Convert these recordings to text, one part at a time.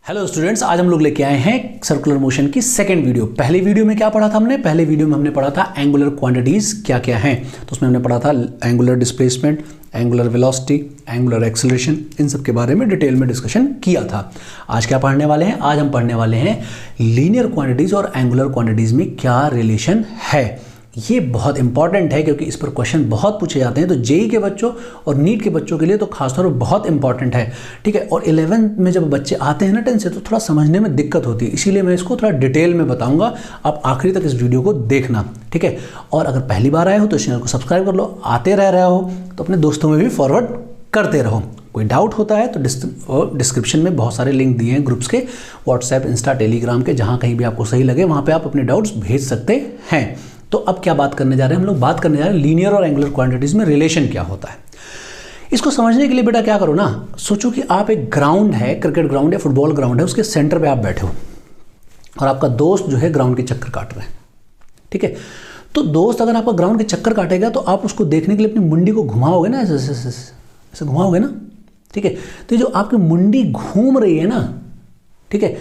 Hello students, आज हम लोग लेके आए हैं सर्कुलर मोशन की सेकंड वीडियो। पहले वीडियो में क्या पढ़ा था हमने? पहले वीडियो में हमने पढ़ा था एंगुलर क्वांटिटीज क्या क्या हैं। तो उसमें हमने पढ़ा था angular displacement, angular velocity, angular acceleration, इन सब के बारे में डिटेल में डिस्कशन किया था। आज क्या पढ़ने वाले हैं? आज हम पढ़ने वाले हैं लीनियर क्वांटिटीज और एंगुलर क्वांटिटीज में क्या रिलेशन है। ये बहुत इंपॉर्टेंट है क्योंकि इस पर क्वेश्चन बहुत पूछे जाते हैं। तो जेई के बच्चों और नीट के बच्चों के लिए तो खासतौर पर बहुत इंपॉर्टेंट है, ठीक है। और 11th में जब बच्चे आते हैं ना 10 से, तो थोड़ा समझने में दिक्कत होती है, इसीलिए मैं इसको थोड़ा डिटेल में बताऊंगा। आप आखिरी तक इस वीडियो को देखना, ठीक है। और अगर पहली बार आए हो तो चैनल को सब्सक्राइब कर लो, आते रह रहे हो तो अपने दोस्तों में भी फॉरवर्ड करते रहो। कोई डाउट होता है तो डिस्क्रिप्शन में बहुत सारे लिंक दिए हैं ग्रुप्स के, व्हाट्सएप, इंस्टा, टेलीग्राम के, जहाँ कहीं भी आपको सही लगे वहाँ पे आप अपने डाउट्स भेज सकते हैं। तो अब क्या बात करने जा रहे हैं हम लोग? बात करने जा रहे हैं लीनियर और एंगुलर क्वांटिटीज में रिलेशन क्या होता है। इसको समझने के लिए बेटा क्या करो ना, सोचो कि आप एक ग्राउंड है, क्रिकेट ग्राउंड है, फुटबॉल ग्राउंड है, उसके सेंटर पे आप बैठे हो और आपका दोस्त जो है ग्राउंड के चक्कर काट रहे हैं, ठीक है। तो दोस्त अगर आपका ग्राउंड के चक्कर काटेगा तो आप उसको देखने के लिए अपनी मुंडी को घुमाओगे ना, ऐसे घुमाओगे ना, ठीक है। तो जो आपकी मुंडी घूम रही है ना, ठीक है,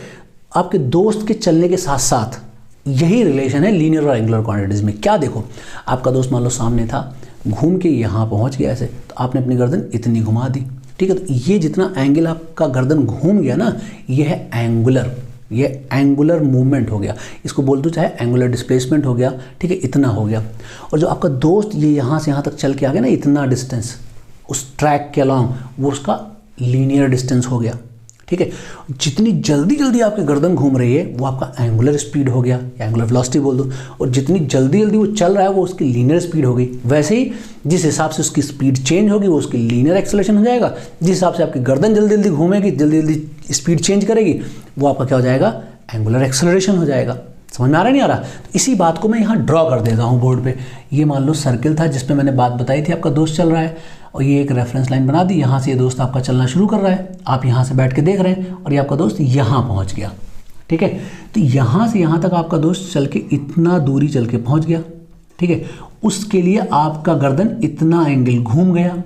आपके दोस्त के चलने के साथ साथ यही रिलेशन है लीनियर और एंगुलर क्वांटिटीज में। क्या देखो, आपका दोस्त मान लो सामने था, घूम के यहाँ पहुँच गया ऐसे, तो आपने अपनी गर्दन इतनी घुमा दी, ठीक है। तो ये जितना एंगल आपका गर्दन घूम गया ना, ये है एंगुलर, ये एंगुलर मूवमेंट हो गया। इसको बोल दो चाहे एंगुलर डिस्प्लेसमेंट हो गया, ठीक है, इतना हो गया। और जो आपका दोस्त ये यहाँ से यहाँ तक चल के आ गया ना, इतना डिस्टेंस उस ट्रैक के अलॉन्ग, वो उसका लीनियर डिस्टेंस हो गया, ठीक है। जितनी जल्दी जल्दी आपकी गर्दन घूम रही है वो आपका एंगुलर स्पीड हो गया, एंगुलर वेलोसिटी बोल दो। और जितनी जल्दी जल्दी वो चल रहा है वो उसकी लीनियर स्पीड हो गई। वैसे ही जिस हिसाब से उसकी स्पीड चेंज होगी वो उसकी लीनियर एक्सेलरेशन हो जाएगा। जिस हिसाब से आपकी गर्दन जल्दी जल्दी घूमेगी, जल्दी जल्दी स्पीड चेंज करेगी, वो आपका क्या हो जाएगा? एंगुलर एक्सेलरेशन हो जाएगा। समझ में आ रहा नहीं आ रहा? तो इसी बात को मैं यहाँ ड्रॉ कर देता हूँ बोर्ड पे। ये मान लो सर्किल था जिस पे मैंने बात बताई थी, आपका दोस्त चल रहा है और ये एक रेफरेंस लाइन बना दी। यहाँ से ये दोस्त आपका चलना शुरू कर रहा है, आप यहाँ से बैठ के देख रहे हैं और ये आपका दोस्त यहाँ पहुँच गया, ठीक है। तो यहाँ से यहाँ तक आपका दोस्त चल के इतना दूरी चल के पहुँच गया, ठीक है। उसके लिए आपका गर्दन इतना एंगल घूम गया,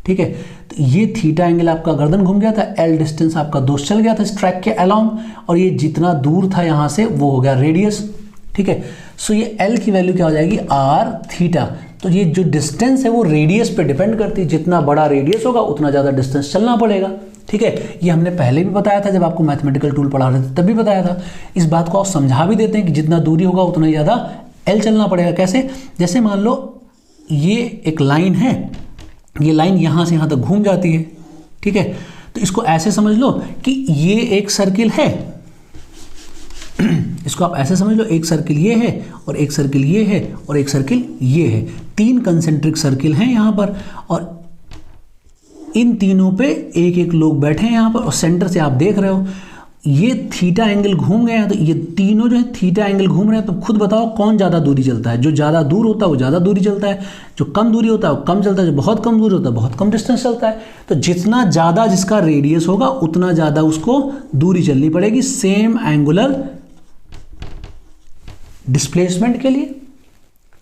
ठीक है। तो ये थीटा एंगल आपका गर्दन घूम गया था, एल डिस्टेंस आपका दोस्त चल गया था इस ट्रैक के अलोंग, और ये जितना दूर था यहाँ से वो हो गया रेडियस, ठीक है। सो ये एल की वैल्यू क्या हो जाएगी? R theta. तो ये जो डिस्टेंस है वो रेडियस पे डिपेंड करती है, जितना बड़ा रेडियस होगा उतना ज़्यादा डिस्टेंस चलना पड़ेगा, ठीक है। ये हमने पहले भी बताया था जब आपको मैथमेटिकल टूल पढ़ा रहे थे, तब भी बताया था। इस बात को आप समझा भी देते हैं कि जितना दूरी होगा उतना ज़्यादा एल चलना पड़ेगा। कैसे? जैसे मान लो ये एक लाइन है, ये लाइन यहाँ से यहाँ तक घूम जाती है, ठीक है। तो इसको ऐसे समझ लो कि ये एक सर्किल है, इसको आप ऐसे समझ लो, एक सर्किल ये है और एक सर्किल ये है और एक सर्किल ये है। 3 कंसेंट्रिक सर्किल हैं यहाँ पर और इन तीनों पे एक एक लोग बैठे हैं यहाँ पर, और सेंटर से आप देख रहे हो ये थीटा एंगल घूम गए हैं। तो ये तीनों जो है थीटा एंगल घूम रहे हैं। तो खुद बताओ कौन ज़्यादा दूरी चलता है? जो ज़्यादा दूर होता है वो ज़्यादा दूरी चलता है, जो कम दूरी होता है वो कम चलता है, जो बहुत कम दूरी होता है बहुत कम डिस्टेंस चलता है। तो जितना ज़्यादा जिसका रेडियस होगा उतना ज़्यादा उसको दूरी चलनी पड़ेगी सेम एंगुलर डिस्प्लेसमेंट के लिए,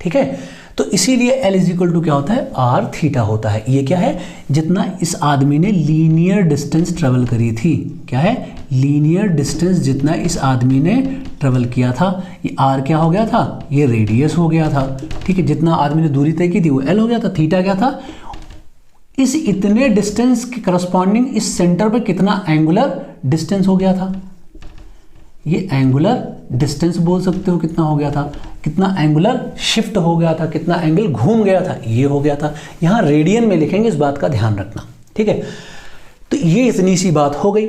ठीक है। तो इसीलिए L इज इक्वल टू क्या होता है? आर थीटा होता है। ये क्या है? जितना इस आदमी ने लीनियर डिस्टेंस ट्रेवल करी थी, क्या है? लीनियर डिस्टेंस जितना इस आदमी ने ट्रेवल किया था, ये आर क्या हो गया था? ये रेडियस हो गया था, ठीक है। जितना आदमी ने दूरी तय की थी वो L हो गया था। थीटा क्या था? इस इतने डिस्टेंस के करस्पॉन्डिंग इस सेंटर पे कितना एंगुलर डिस्टेंस हो गया था? ये एंगुलर डिस्टेंस बोल सकते हो कितना हो गया था, कितना एंगुलर शिफ्ट हो गया था, कितना एंगल घूम गया था, ये हो गया था। यहाँ रेडियन में लिखेंगे, इस बात का ध्यान रखना, ठीक है। तो ये इतनी सी बात हो गई।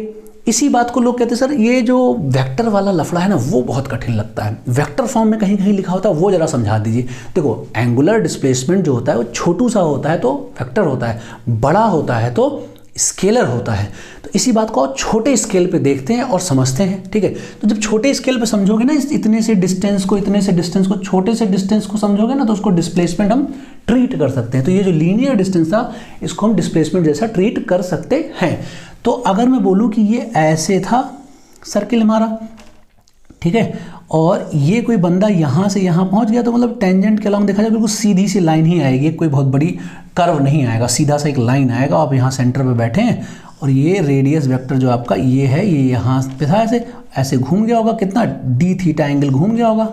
इसी बात को लोग कहते हैं सर ये जो वेक्टर वाला लफड़ा है ना वो बहुत कठिन लगता है, वेक्टर फॉर्म में कहीं कहीं लिखा होता है, वो जरा समझा दीजिए। देखो एंगुलर डिस्प्लेसमेंट जो होता है वो छोटू सा होता है तो वेक्टर होता है, बड़ा होता है तो स्केलर होता है। तो इसी बात को छोटे स्केल पे देखते हैं और समझते हैं, ठीक है। तो जब छोटे स्केल पे समझोगे ना, इतने से डिस्टेंस को छोटे से डिस्टेंस को समझोगे ना, तो उसको डिस्प्लेसमेंट हम ट्रीट कर सकते हैं। तो ये जो लीनियर डिस्टेंस था इसको हम डिस्प्लेसमेंट जैसा ट्रीट कर सकते हैं। तो अगर मैं बोलूँ कि ये ऐसे था सर्किल हमारा, ठीक है। और ये कोई बंदा यहाँ से यहाँ पहुँच गया तो मतलब टेंजेंट के अलॉन्ग देखा जाए बिल्कुल सीधी सी लाइन ही आएगी, कोई बहुत बड़ी कर्व नहीं आएगा, सीधा सा एक लाइन आएगा। आप यहाँ सेंटर पे बैठे हैं और ये रेडियस वेक्टर जो आपका ये है, ये यहाँ पे था, ऐसे घूम गया होगा, कितना डी थीटा एंगल घूम गया होगा,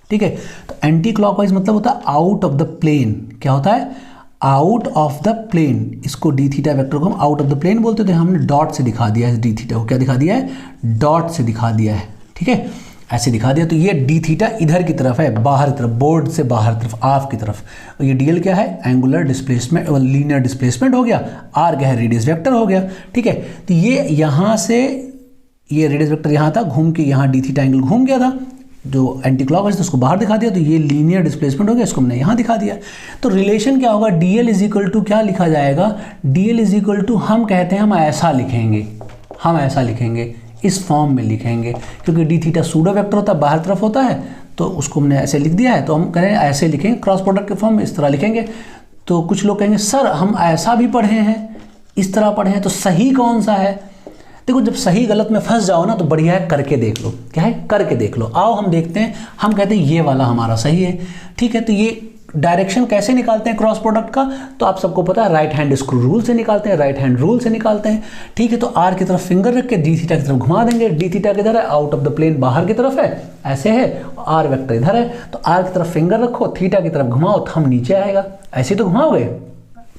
ठीक है। तो एंटी क्लॉकवाइज मतलब होता है आउट ऑफ द प्लेन। क्या होता है? Out of the plane. इसको डी थीटा वेक्टर को हम आउट ऑफ द प्लेन बोलते थे, हमने डॉट से दिखा दिया है डी थीटा को। क्या दिखा दिया है? डॉट से दिखा दिया है, ठीक है, ऐसे दिखा दिया। तो ये डी थीटा इधर की तरफ है, बाहर की तरफ, बोर्ड से बाहर तरफ, आफ की तरफ। और ये डीएल क्या है? एंगुलर डिस्प्लेसमेंट, लीनियर डिस्प्लेसमेंट हो गया। आर क्या है? रेडियस वेक्टर हो गया, ठीक है। तो ये यहाँ से ये रेडियस वेक्टर यहाँ था, घूम के यहाँ डी थीटा एंगल घूम गया था, जो एंटी क्लॉकवाइज था उसको बाहर दिखा दिया, तो ये लीनियर डिस्प्लेसमेंट हो गया, इसको हमने यहाँ दिखा दिया। तो रिलेशन क्या होगा? डीएल इज इक्वल टू क्या लिखा जाएगा? डीएल इज इक्वल टू हम कहते हैं, हम ऐसा लिखेंगे, इस फॉर्म में लिखेंगे, क्योंकि डी थीटा सूडो वेक्टर होता है, बाहर तरफ होता है, तो उसको हमने ऐसे लिख दिया है। तो हम कहें ऐसे लिखेंगे, क्रॉस प्रोडक्ट के फॉर्म में इस तरह लिखेंगे। तो कुछ लोग कहेंगे सर हम ऐसा भी पढ़े हैं, इस तरह पढ़े हैं, तो सही कौन सा है? देखो, जब सही गलत में फंस जाओ ना तो बढ़िया है करके देख लो। क्या है? करके देख लो। आओ हम देखते हैं, हम कहते हैं ये वाला हमारा सही है, ठीक है। तो ये डायरेक्शन कैसे निकालते हैं क्रॉस प्रोडक्ट का? तो आप सबको पता है, राइट हैंड स्क्रू रूल से निकालते हैं, राइट हैंड रूल से निकालते हैं, ठीक है। तो आर की तरफ फिंगर रख के डी थीटा की तरफ घुमा देंगे। डी थीटा किधर है? आउट ऑफ द प्लेन, बाहर की तरफ है, ऐसे है। आर वेक्टर इधर है, तो आर की तरफ फिंगर रखो, थीटा की तरफ घुमाओ, थंब नीचे आएगा। ऐसे तो घुमाओगे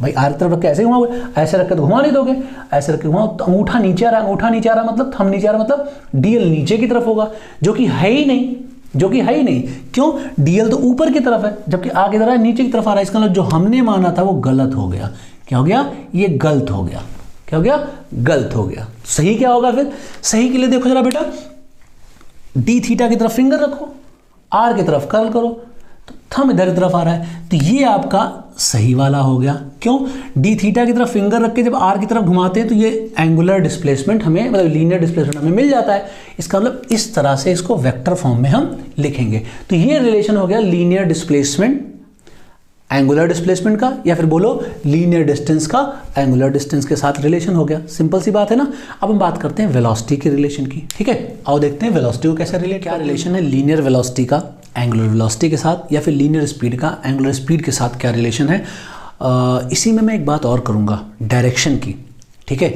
भाई, आर की तरफ रख के ऐसे घुमाओगे, ऐसे रख के तो घुमा नहीं दोगे, ऐसे रख के घुमाओ तो अंगूठा नीचे आ रहा है, अंगूठा नीचे आ रहा है मतलब थंब नीचे आ रहा है, मतलब डीएल नीचे की तरफ होगा, जो कि है ही नहीं, क्यों? डीएल तो ऊपर की तरफ है, जबकि आगे इधर है, नीचे की तरफ आ रहा है। इसका मतलब जो हमने माना था वो गलत हो गया। क्या हो गया? ये गलत हो गया। क्या हो गया? गलत हो गया। सही क्या होगा फिर? सही के लिए देखो जरा बेटा, डी थीटा की तरफ फिंगर रखो, आर की तरफ कर्ल करो, तो थंब इधर की तरफ आ रहा है, तो ये आपका सही वाला हो गया। क्यों? डी थीटा की तरफ फिंगर रख के जब आर की तरफ घुमाते हैं तो ये एंगुलर डिस्प्लेसमेंट हमें, मतलब लीनियर डिस्प्लेसमेंट हमें मिल जाता है। इसका मतलब इस तरह से इसको वेक्टर फॉर्म में हम लिखेंगे। तो ये रिलेशन हो गया लीनियर डिस्प्लेसमेंट एंगुलर डिस्प्लेसमेंट का, या फिर बोलो लीनियर डिस्टेंस का एंगुलर डिस्टेंस के साथ रिलेशन हो गया। सिंपल सी बात है ना। अब हम बात करते हैं वेलोसिटी के रिलेशन की, ठीक है। आओ देखते हैं वेलोसिटी को कैसे रिलेट, क्या रिलेशन है लीनियर वेलोसिटी का एंगुलर वेलोसिटी के साथ, या फिर लीनियर स्पीड का एंगुलर स्पीड के साथ क्या रिलेशन है। इसी में मैं एक बात और करूँगा डायरेक्शन की, ठीक है,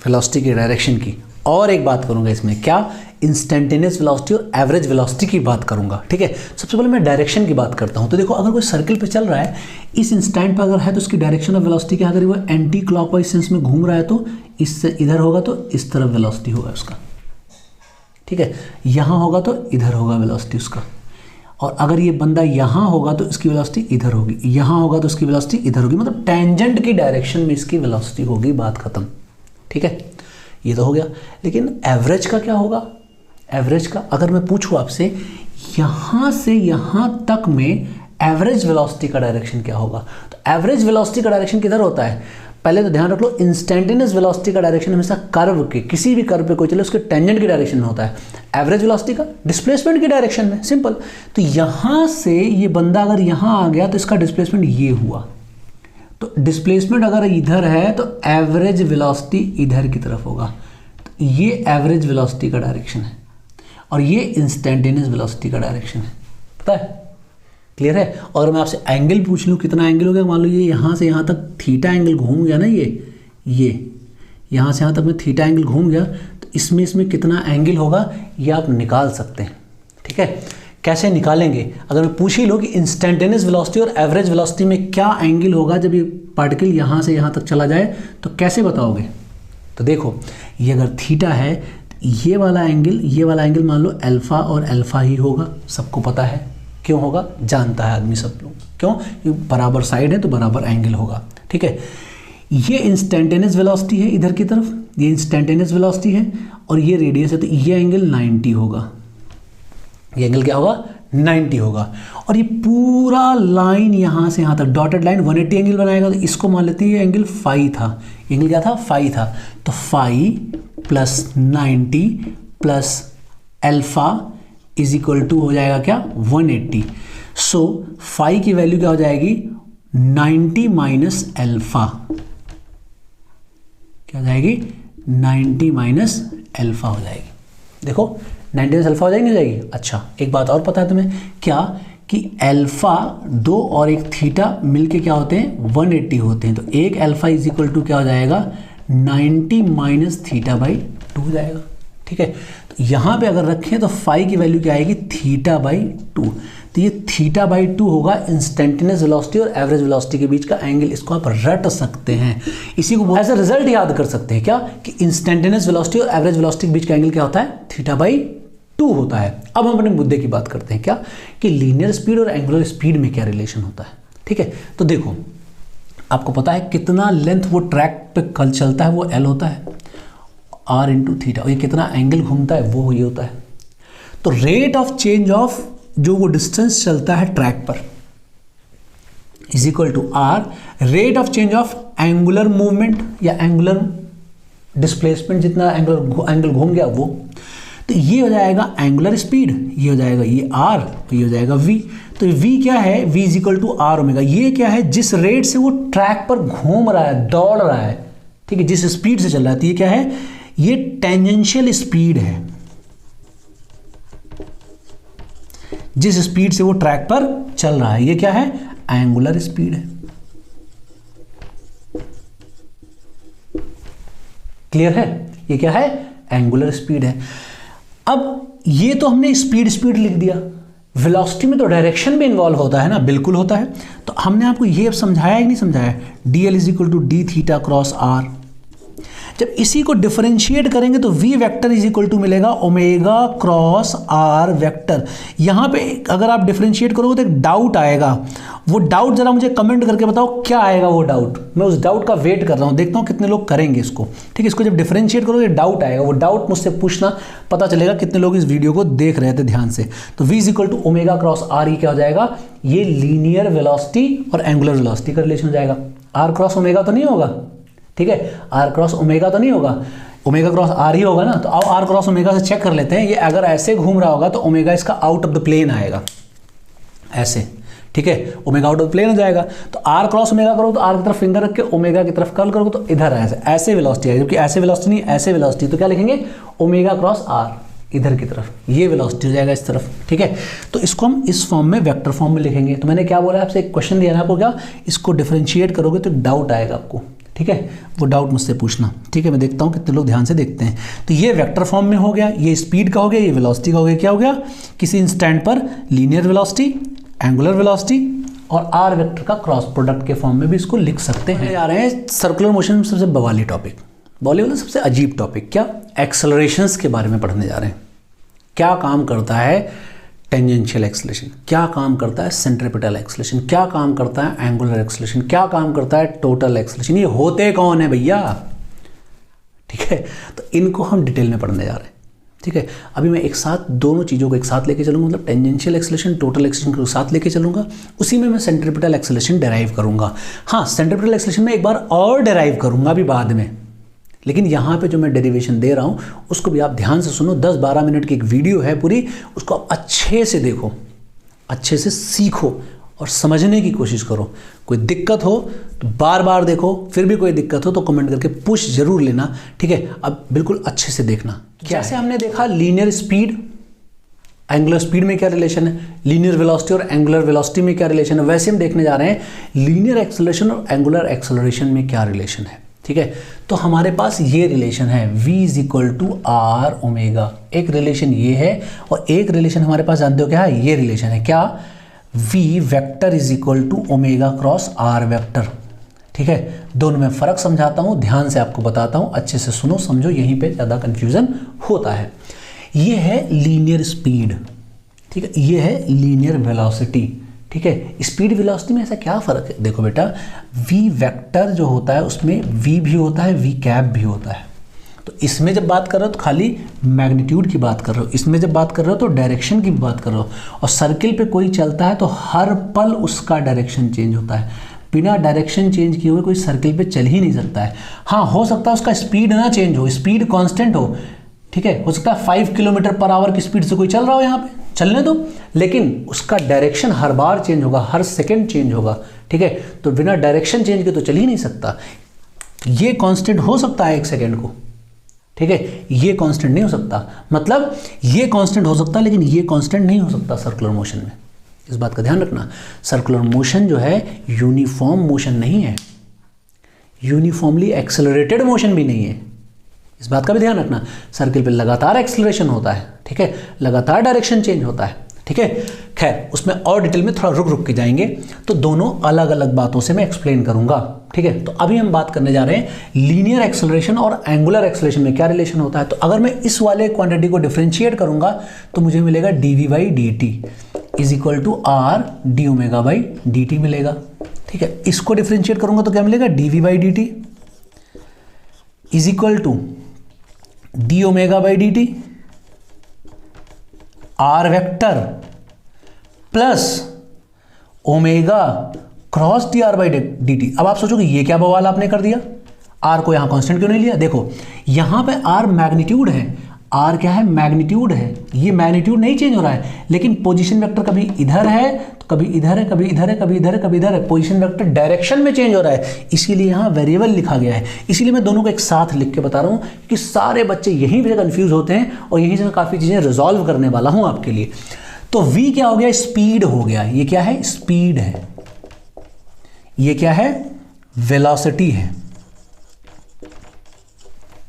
वेलोसिटी की डायरेक्शन की, और एक बात करूँगा इसमें, क्या, इंस्टेंटेनियस वेलोसिटी और एवरेज वेलोसिटी की बात करूँगा, ठीक है। सबसे पहले मैं डायरेक्शन की बात करता हूँ। तो देखो, अगर कोई सर्कल पे चल रहा है, इस इंस्टेंट पर अगर है तो उसकी डायरेक्शन ऑफ वेलोसिटी क्या, अगर वो एंटी क्लॉकवाइज सेंस में घूम रहा है तो इससे इधर होगा तो इस तरफ वेलोसिटी होगा उसका, ठीक है। यहाँ होगा तो इधर होगा वेलोसिटी उसका, और अगर ये बंदा यहाँ होगा तो इसकी वेलोसिटी इधर होगी, यहाँ होगा तो इसकी वेलोसिटी इधर होगी, मतलब टेंजेंट की डायरेक्शन में इसकी वेलोसिटी होगी, बात खत्म, ठीक है। ये तो हो गया। लेकिन एवरेज का क्या होगा? एवरेज का अगर मैं पूछूँ आपसे, यहाँ से यहाँ तक में एवरेज वेलोसिटी का डायरेक्शन क्या होगा? तो एवरेज वेलोसिटी का डायरेक्शन किधर होता है? पहले तो ध्यान रख लो, इंस्टेंटेनियस वेलोसिटी का डायरेक्शन हमेशा कर्व के, किसी भी कर्व पे कोई चले उसके टेंजेंट की डायरेक्शन में होता है। एवरेज वेलोसिटी का डिस्प्लेसमेंट की डायरेक्शन में, सिंपल। तो यहाँ से ये बंदा अगर यहाँ आ गया तो इसका डिस्प्लेसमेंट ये हुआ, तो डिस्प्लेसमेंट अगर इधर है तो एवरेज वेलोसिटी इधर की तरफ होगा। तो ये एवरेज वेलोसिटी का डायरेक्शन है और ये इंस्टेंटेनियस वेलोसिटी का डायरेक्शन है, पता है, क्लियर है। और मैं आपसे एंगल पूछ लूँ, कितना एंगल हो गया? मान लो ये यहाँ से यहाँ तक थीटा एंगल घूम गया ना, ये यहाँ से यहाँ तक में थीटा एंगल घूम गया, तो इसमें कितना एंगल होगा ये आप निकाल सकते हैं, ठीक है। कैसे निकालेंगे? अगर मैं पूछ ही लो कि इंस्टेंटेनियस वेलोसिटी और एवरेज वेलोसिटी में क्या एंगल होगा जब ये पार्टिकल यहाँ से यहाँ तक चला जाए, तो कैसे बताओगे? तो देखो, ये अगर थीटा है तो ये वाला एंगल मान लो अल्फा और अल्फा ही होगा, सबको पता है। क्यों होगा? जानता है आदमी सब लोग, क्यों? ये बराबर साइड है तो बराबर एंगल होगा, ठीक है। ये इंस्टेंटेनियस वेलोसिटी है इधर की तरफ, ये इंस्टेंटेनियस वेलोसिटी है, और ये रेडियस है, तो ये एंगल 90 होगा। ये एंगल क्या होगा? 90 होगा। और ये पूरा लाइन यहाँ से यहाँ तक डॉटेड लाइन 180 एंगल बनाएगा, तो इसको मान लेते हैं ये एंगल फाई था। एंगल क्या था? फाई था। तो फाई प्लस 90 प्लस अल्फा इज इक्वल टू हो जाएगा क्या? 180। सो फाई की वैल्यू क्या हो जाएगी? 90 माइनस अल्फा, क्या हो जाएगी? 90 माइनस अल्फा हो जाएगी। देखो 90 में अल्फा हो जाएगी नहीं हो जाएगी। अच्छा एक बात और पता है तुम्हें क्या, कि अल्फा 2 और एक थीटा मिलके क्या होते हैं 180 होते हैं। तो एक अल्फा इज इक्वल टू क्या हो जाएगा 90 माइनस थीटा बाई 2 हो जाएगा। ठीक है, तो यहाँ पे अगर रखें तो फाई की वैल्यू क्या आएगी थीटा बाई 2। तो ये थीटा बाई 2 होगा इंस्टेंटेनियस वेलोसिटी और एवरेज वेलोसिटी के बीच का एंगल। इसको आप रट सकते हैं, इसी को एज अ रिजल्ट याद कर सकते हैं क्या, कि इंस्टेंटेनियस वेलोसिटी और एवरेज वेलोसिटी के बीच का एंगल क्या होता है थीटा बाई 2 होता है। अब हम अपने मुद्दे की बात करते हैं क्या, कि लीनियर स्पीड और एंगुलर स्पीड में क्या रिलेशन होता है। ठीक है, तो देखो आपको पता है कितना लेंथ वो ट्रैक पे कल चलता है वो एल होता है आर इंटू थीटा, और ये कितना एंगल घूमता है वो ये होता है। तो रेट ऑफ चेंज ऑफ जो वो डिस्टेंस चलता है ट्रैक पर is equal to R rate of change of angular movement या एंगुलर डिस्प्लेसमेंट, जितना एंगल घूम गया वो। तो ये हो जाएगा एंगुलर स्पीड, ये हो जाएगा ये आर, ये हो जाएगा वी। तो वी क्या है, V is equal to R omega. ये क्या है, जिस रेट से वो ट्रैक पर घूम रहा है दौड़ रहा है, ठीक है, जिस स्पीड से चल रहा है। तो ये क्या है, ये टेंजेंशियल स्पीड है, जिस स्पीड से वो ट्रैक पर चल रहा है। ये क्या है, एंगुलर स्पीड है। क्लियर है, ये क्या है एंगुलर स्पीड है। अब ये तो हमने स्पीड लिख दिया, वेलोसिटी में तो डायरेक्शन भी इन्वॉल्व होता है ना, बिल्कुल होता है। तो हमने आपको ये अब समझाया कि नहीं समझाया, D L is equal to D theta cross R. जब इसी को डिफरेंशिएट करेंगे तो v vector is equal to मिलेगा ओमेगा क्रॉस r वेक्टर। यहाँ पे अगर आप डिफरेंशिएट करोगे तो एक डाउट आएगा, वो डाउट जरा मुझे कमेंट करके बताओ क्या आएगा वो डाउट। मैं उस डाउट का वेट कर रहा हूँ, देखता हूँ कितने लोग करेंगे इसको। ठीक है, इसको जब डिफरेंशिएट करोगे डाउट आएगा, वो डाउट मुझसे पूछना, पता चलेगा कितने लोग इस वीडियो को देख रहे थे ध्यान से। तो v is equal to omega cross r, ये क्या हो जाएगा, ये लीनियर वेलोसिटी और एंगुलर वेलोसिटी का रिलेशन हो जाएगा। r क्रॉस ओमेगा तो नहीं होगा, ठीक है, आर क्रॉस ओमेगा तो नहीं होगा, ओमेगा क्रॉस आर ही होगा ना। तो आओ आर क्रॉस ओमेगा से चेक कर लेते हैं। ये अगर ऐसे घूम रहा होगा तो ओमेगा इसका आउट ऑफ द प्लेन आएगा, ऐसे। ठीक है, omega out of the plane हो जाएगा। तो आर क्रॉस ओमेगा करो तो आर की तरफ फिंगर रख के ओमेगा की तरफ कर्ल करोगे तो इधर ऐसे ऐसे वेलोसिटी आएगी, जबकि ऐसे वेलोसिटी नहीं ऐसे वेलोसिटी। तो क्या लिखेंगे, ओमेगा क्रॉस आर इधर की तरफ, ये वेलोसिटी हो जाएगा इस तरफ। ठीक है, तो इसको हम इस फॉर्म में वेक्टर फॉर्म में लिखेंगे। तो मैंने क्या बोला आपसे, एक क्वेश्चन दिया ना आपको, क्या इसको डिफरेंशिएट करोगे तो डाउट आएगा आपको। ठीक है, वो डाउट मुझसे पूछना। ठीक है, मैं देखता हूँ कितने लोग ध्यान से देखते हैं। तो ये वेक्टर फॉर्म में हो गया, ये स्पीड का हो गया, ये वेलोसिटी का हो गया। क्या हो गया, किसी इंस्टेंट पर लीनियर वेलोसिटी, एंगुलर वेलोसिटी और आर वेक्टर का क्रॉस प्रोडक्ट के फॉर्म में भी इसको लिख सकते हैं। आ रहे हैं सर्कुलर मोशन में सबसे बवाली टॉपिक, बॉलीवुड सबसे अजीब टॉपिक, क्या एक्सेलरेशंस के बारे में पढ़ने जा रहे हैं। क्या काम करता है टेंजेंशियल एक्सेलरेशन, क्या काम करता है सेंट्रीपिटल एक्सेलरेशन, क्या काम करता है एंगुलर एक्सेलरेशन, क्या काम करता है टोटल एक्सेलरेशन, ये होते कौन है भैया। ठीक है, तो इनको हम डिटेल में पढ़ने जा रहे हैं। ठीक है, अभी मैं एक साथ दोनों चीज़ों को एक साथ लेके चलूँगा, मतलब टेंजेंशियल एक्सेलरेशन टोटल एक्सेलरेशन को साथ लेके चलूँगा, उसी में मैं सेंट्रीपिटल एक्सेलरेशन डेराइव करूँगा। हाँ, सेंट्रीपिटल एक्सेलरेशन में एक बार और डेराइव करूँगा अभी बाद में, लेकिन यहाँ पे जो मैं डेरिवेशन दे रहा हूँ उसको भी आप ध्यान से सुनो। 10-12 मिनट की एक वीडियो है पूरी, उसको आप अच्छे से देखो, अच्छे से सीखो और समझने की कोशिश करो। कोई दिक्कत हो तो बार बार देखो, फिर भी कोई दिक्कत हो तो कमेंट करके पूछ जरूर लेना। ठीक है, अब बिल्कुल अच्छे से देखना। जैसे हमने देखा लीनियर स्पीड एंगुलर स्पीड में क्या रिलेशन है, लीनियर वेलोसिटी और एंगुलर वेलोसिटी में क्या रिलेशन है, वैसे हम देखने जा रहे हैं लीनियर एक्सेलरेशन और एंगुलर एक्सेलरेशन में क्या रिलेशन है। ठीक है, तो हमारे पास ये रिलेशन है v is equal to R omega, एक रिलेशन ये है, और एक रिलेशन हमारे पास जानते हो क्या है, ये रिलेशन है क्या, v vector is equal to omega cross R vector. ठीक है, दोनों में फ़र्क समझाता हूँ, ध्यान से आपको बताता हूँ, अच्छे से सुनो समझो, यहीं पे ज़्यादा कन्फ्यूज़न होता है। ये है लीनियर स्पीड, ठीक है, ये है लीनियर वेलोसिटी। ठीक है, स्पीड वेलोसिटी में ऐसा क्या फ़र्क है, देखो बेटा, v वेक्टर जो होता है उसमें v भी होता है, v कैप भी होता है। तो इसमें जब बात कर रहे हो तो खाली मैग्नीट्यूड की बात कर रहे हो, इसमें जब बात कर रहे हो तो डायरेक्शन की बात कर रहे हो। और सर्किल पे कोई चलता है तो हर पल उसका डायरेक्शन चेंज होता है, बिना डायरेक्शन चेंज किए हुए कोई सर्किल पे चल ही नहीं सकता है। हाँ, हो सकता है उसका स्पीड ना चेंज हो, स्पीड कांस्टेंट हो। ठीक है, हो सकता है 5 किलोमीटर पर आवर की स्पीड से कोई चल रहा हो यहाँ पे, चलने दो, लेकिन उसका डायरेक्शन हर बार चेंज होगा, हर सेकंड चेंज होगा। ठीक है, तो बिना डायरेक्शन चेंज के तो चल ही नहीं सकता। ये कांस्टेंट हो सकता है 1 सेकंड को, ठीक है, ये कांस्टेंट नहीं हो सकता, मतलब ये कांस्टेंट हो सकता है लेकिन ये कांस्टेंट नहीं हो सकता सर्कुलर मोशन में। इस बात का ध्यान रखना, सर्कुलर मोशन जो है यूनिफॉर्म मोशन नहीं है, यूनिफॉर्मली एक्सेलरेटेड मोशन भी नहीं है, इस बात का भी ध्यान रखना। सर्किल पे लगातार एक्सेलरेशन होता है, ठीक है, लगातार डायरेक्शन चेंज होता है, ठीक है। खैर उसमें और डिटेल में थोड़ा रुक रुक के जाएंगे, तो दोनों अलग अलग बातों से मैं एक्सप्लेन करूंगा, ठीक है। तो अभी हम बात करने जा रहे हैं लीनियर एक्सेलरेशन और एंगुलर एक्सेलरेशन में क्या रिलेशन होता है। तो अगर मैं इस वाले क्वांटिटी को डिफरेंशिएट करूंगा तो मुझे मिलेगा dv/dt is equal to R D omega by D T मिलेगा, ठीक है। इसको डिफरेंशिएट करूंगा तो क्या मिलेगा, dv/dt is equal to D omega by D T R vector plus omega cross D R by D T. अब आप सोचोगे ये क्या बवाल आपने कर दिया, आर को यहां कांस्टेंट क्यों नहीं लिया। देखो यहां पे आर मैग्नीट्यूड है, आर क्या है, मैग्नीट्यूड है, ये मैग्नीट्यूड नहीं चेंज हो रहा है, लेकिन पोजीशन वेक्टर कभी इधर है तो कभी इधर है, कभी इधर है, कभी इधर है, कभी इधर है, पोजीशन वेक्टर डायरेक्शन में चेंज हो रहा है, इसीलिए यहाँ वेरिएबल लिखा गया है। इसीलिए मैं दोनों को एक साथ लिख के बता रहा हूँ कि सारे बच्चे यहीं पे कंफ्यूज होते हैं और यहीं से मैं काफ़ी चीज़ें रिजॉल्व करने वाला हूँ आपके लिए। तो v क्या हो गया, स्पीड हो गया, ये क्या है, स्पीड है, ये क्या है, वेलोसिटी है,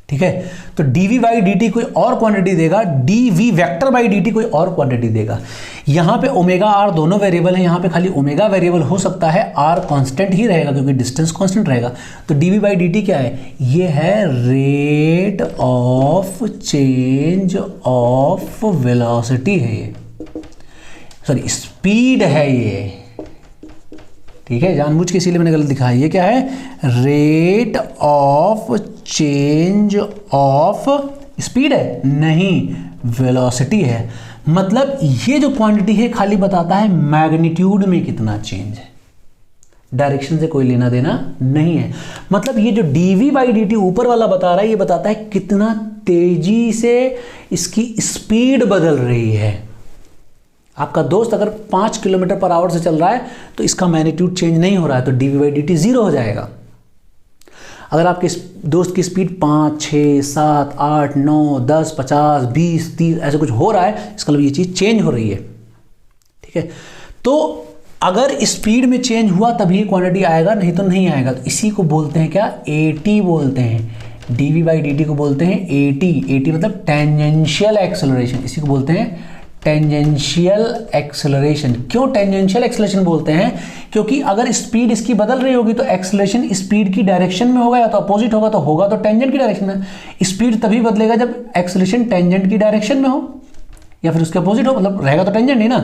ठीक है। तो dv/dt कोई और क्वांटिटी देगा, dv वेक्टर बाई dt कोई और क्वांटिटी देगा। यहां पे ओमेगा आर दोनों वेरिएबल है, यहां पे खाली ओमेगा वेरिएबल हो सकता है, आर कांस्टेंट ही रहेगा क्योंकि डिस्टेंस कांस्टेंट रहेगा। तो dv/dt क्या है, ये है rate of change of velocity है, ये सॉरी स्पीड है ये, ठीक है, जानबूझ के इसीलिए मैंने गलत दिखा है। ये क्या है, rate of change of speed है, नहीं वेलोसिटी है। मतलब ये जो क्वांटिटी है खाली बताता है मैग्नीट्यूड में कितना चेंज है, डायरेक्शन से कोई लेना देना नहीं है। मतलब ये जो dv/dt ऊपर वाला बता रहा है, ये बताता है कितना तेजी से इसकी स्पीड बदल रही है। आपका दोस्त अगर 5 किलोमीटर पर आवर से चल रहा है तो इसका मैग्नीट्यूड चेंज नहीं हो रहा है, तो dv/dt 0 हो जाएगा। अगर आपके दोस्त की स्पीड 5, 6, 7, 8, 9, 10, 50, 20, 30 ऐसे कुछ हो रहा है, इसका मतलब ये चीज़ चेंज हो रही है, ठीक है। तो अगर स्पीड में चेंज हुआ तभी क्वांटिटी आएगा, नहीं तो नहीं आएगा। तो इसी को बोलते हैं क्या, AT बोलते हैं, dv/dt को बोलते हैं AT मतलब टेंजेंशियल एक्सेलरेशन, इसी को बोलते हैं टेंजेंशियल एक्सेलरेशन। क्यों टेंजेंशियल एक्सेलरेशन बोलते हैं, क्योंकि अगर स्पीड इसकी बदल रही होगी तो एक्सेलरेशन स्पीड की डायरेक्शन में होगा, या तो अपोजिट होगा, तो होगा तो टेंजेंट की डायरेक्शन में। स्पीड तभी बदलेगा जब एक्सेलरेशन टेंजेंट की डायरेक्शन में हो या फिर उसके अपोजिट हो, मतलब रहेगा तो टेंजेंट ही ना।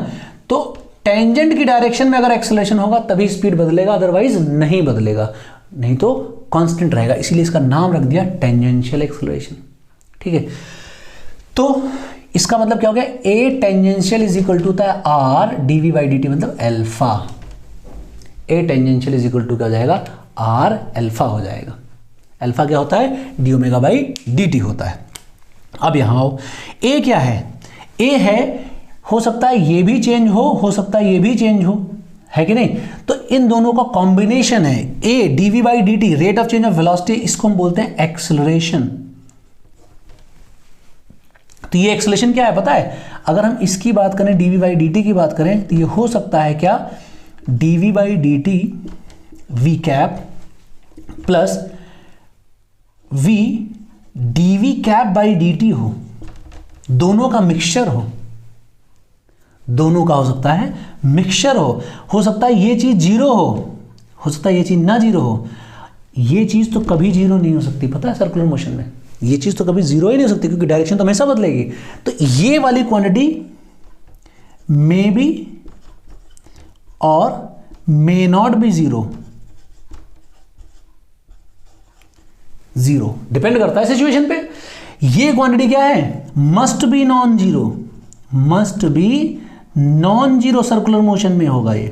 तो टेंजेंट की डायरेक्शन में अगर एक्सेलरेशन होगा तभी स्पीड बदलेगा, अदरवाइज नहीं बदलेगा, नहीं तो कांस्टेंट रहेगा। इसीलिए इसका नाम रख दिया टेंजेंशियल एक्सेलरेशन, ठीक है। तो इसका मतलब क्या हो गया, A tangential is equal to होता है आर dv/dt मतलब alpha. A tangential is equal to क्या हो जाएगा, आर अल्फा हो जाएगा। अल्फा क्या होता है, D omega by D T होता है। अब यहां आओ, A क्या है, A है, हो सकता है ये भी चेंज हो सकता है ये भी चेंज हो, है कि नहीं। तो इन दोनों का कॉम्बिनेशन है A dv/dt rate of change of velocity, इसको हम बोलते हैं एक्सेलरेशन। तो ये एक्सेलरेशन क्या है पता है, अगर हम इसकी बात करें dv/dt की बात करें तो ये हो सकता है क्या, dv/dt v cap plus v dv cap by dt हो, दोनों का मिक्सचर हो, दोनों का हो सकता है मिक्सचर हो सकता है ये चीज जीरो हो सकता है ये चीज ना जीरो हो। ये चीज तो कभी जीरो नहीं हो सकती, पता है सर्कुलर मोशन में ये चीज तो कभी जीरो ही नहीं हो सकती, क्योंकि डायरेक्शन तो हमेशा बदलेगी। तो ये वाली क्वांटिटी मे बी और may not be zero depend करता है सिचुएशन पे। ये क्वांटिटी क्या है, must be non zero, must be non zero circular motion में होगा। ये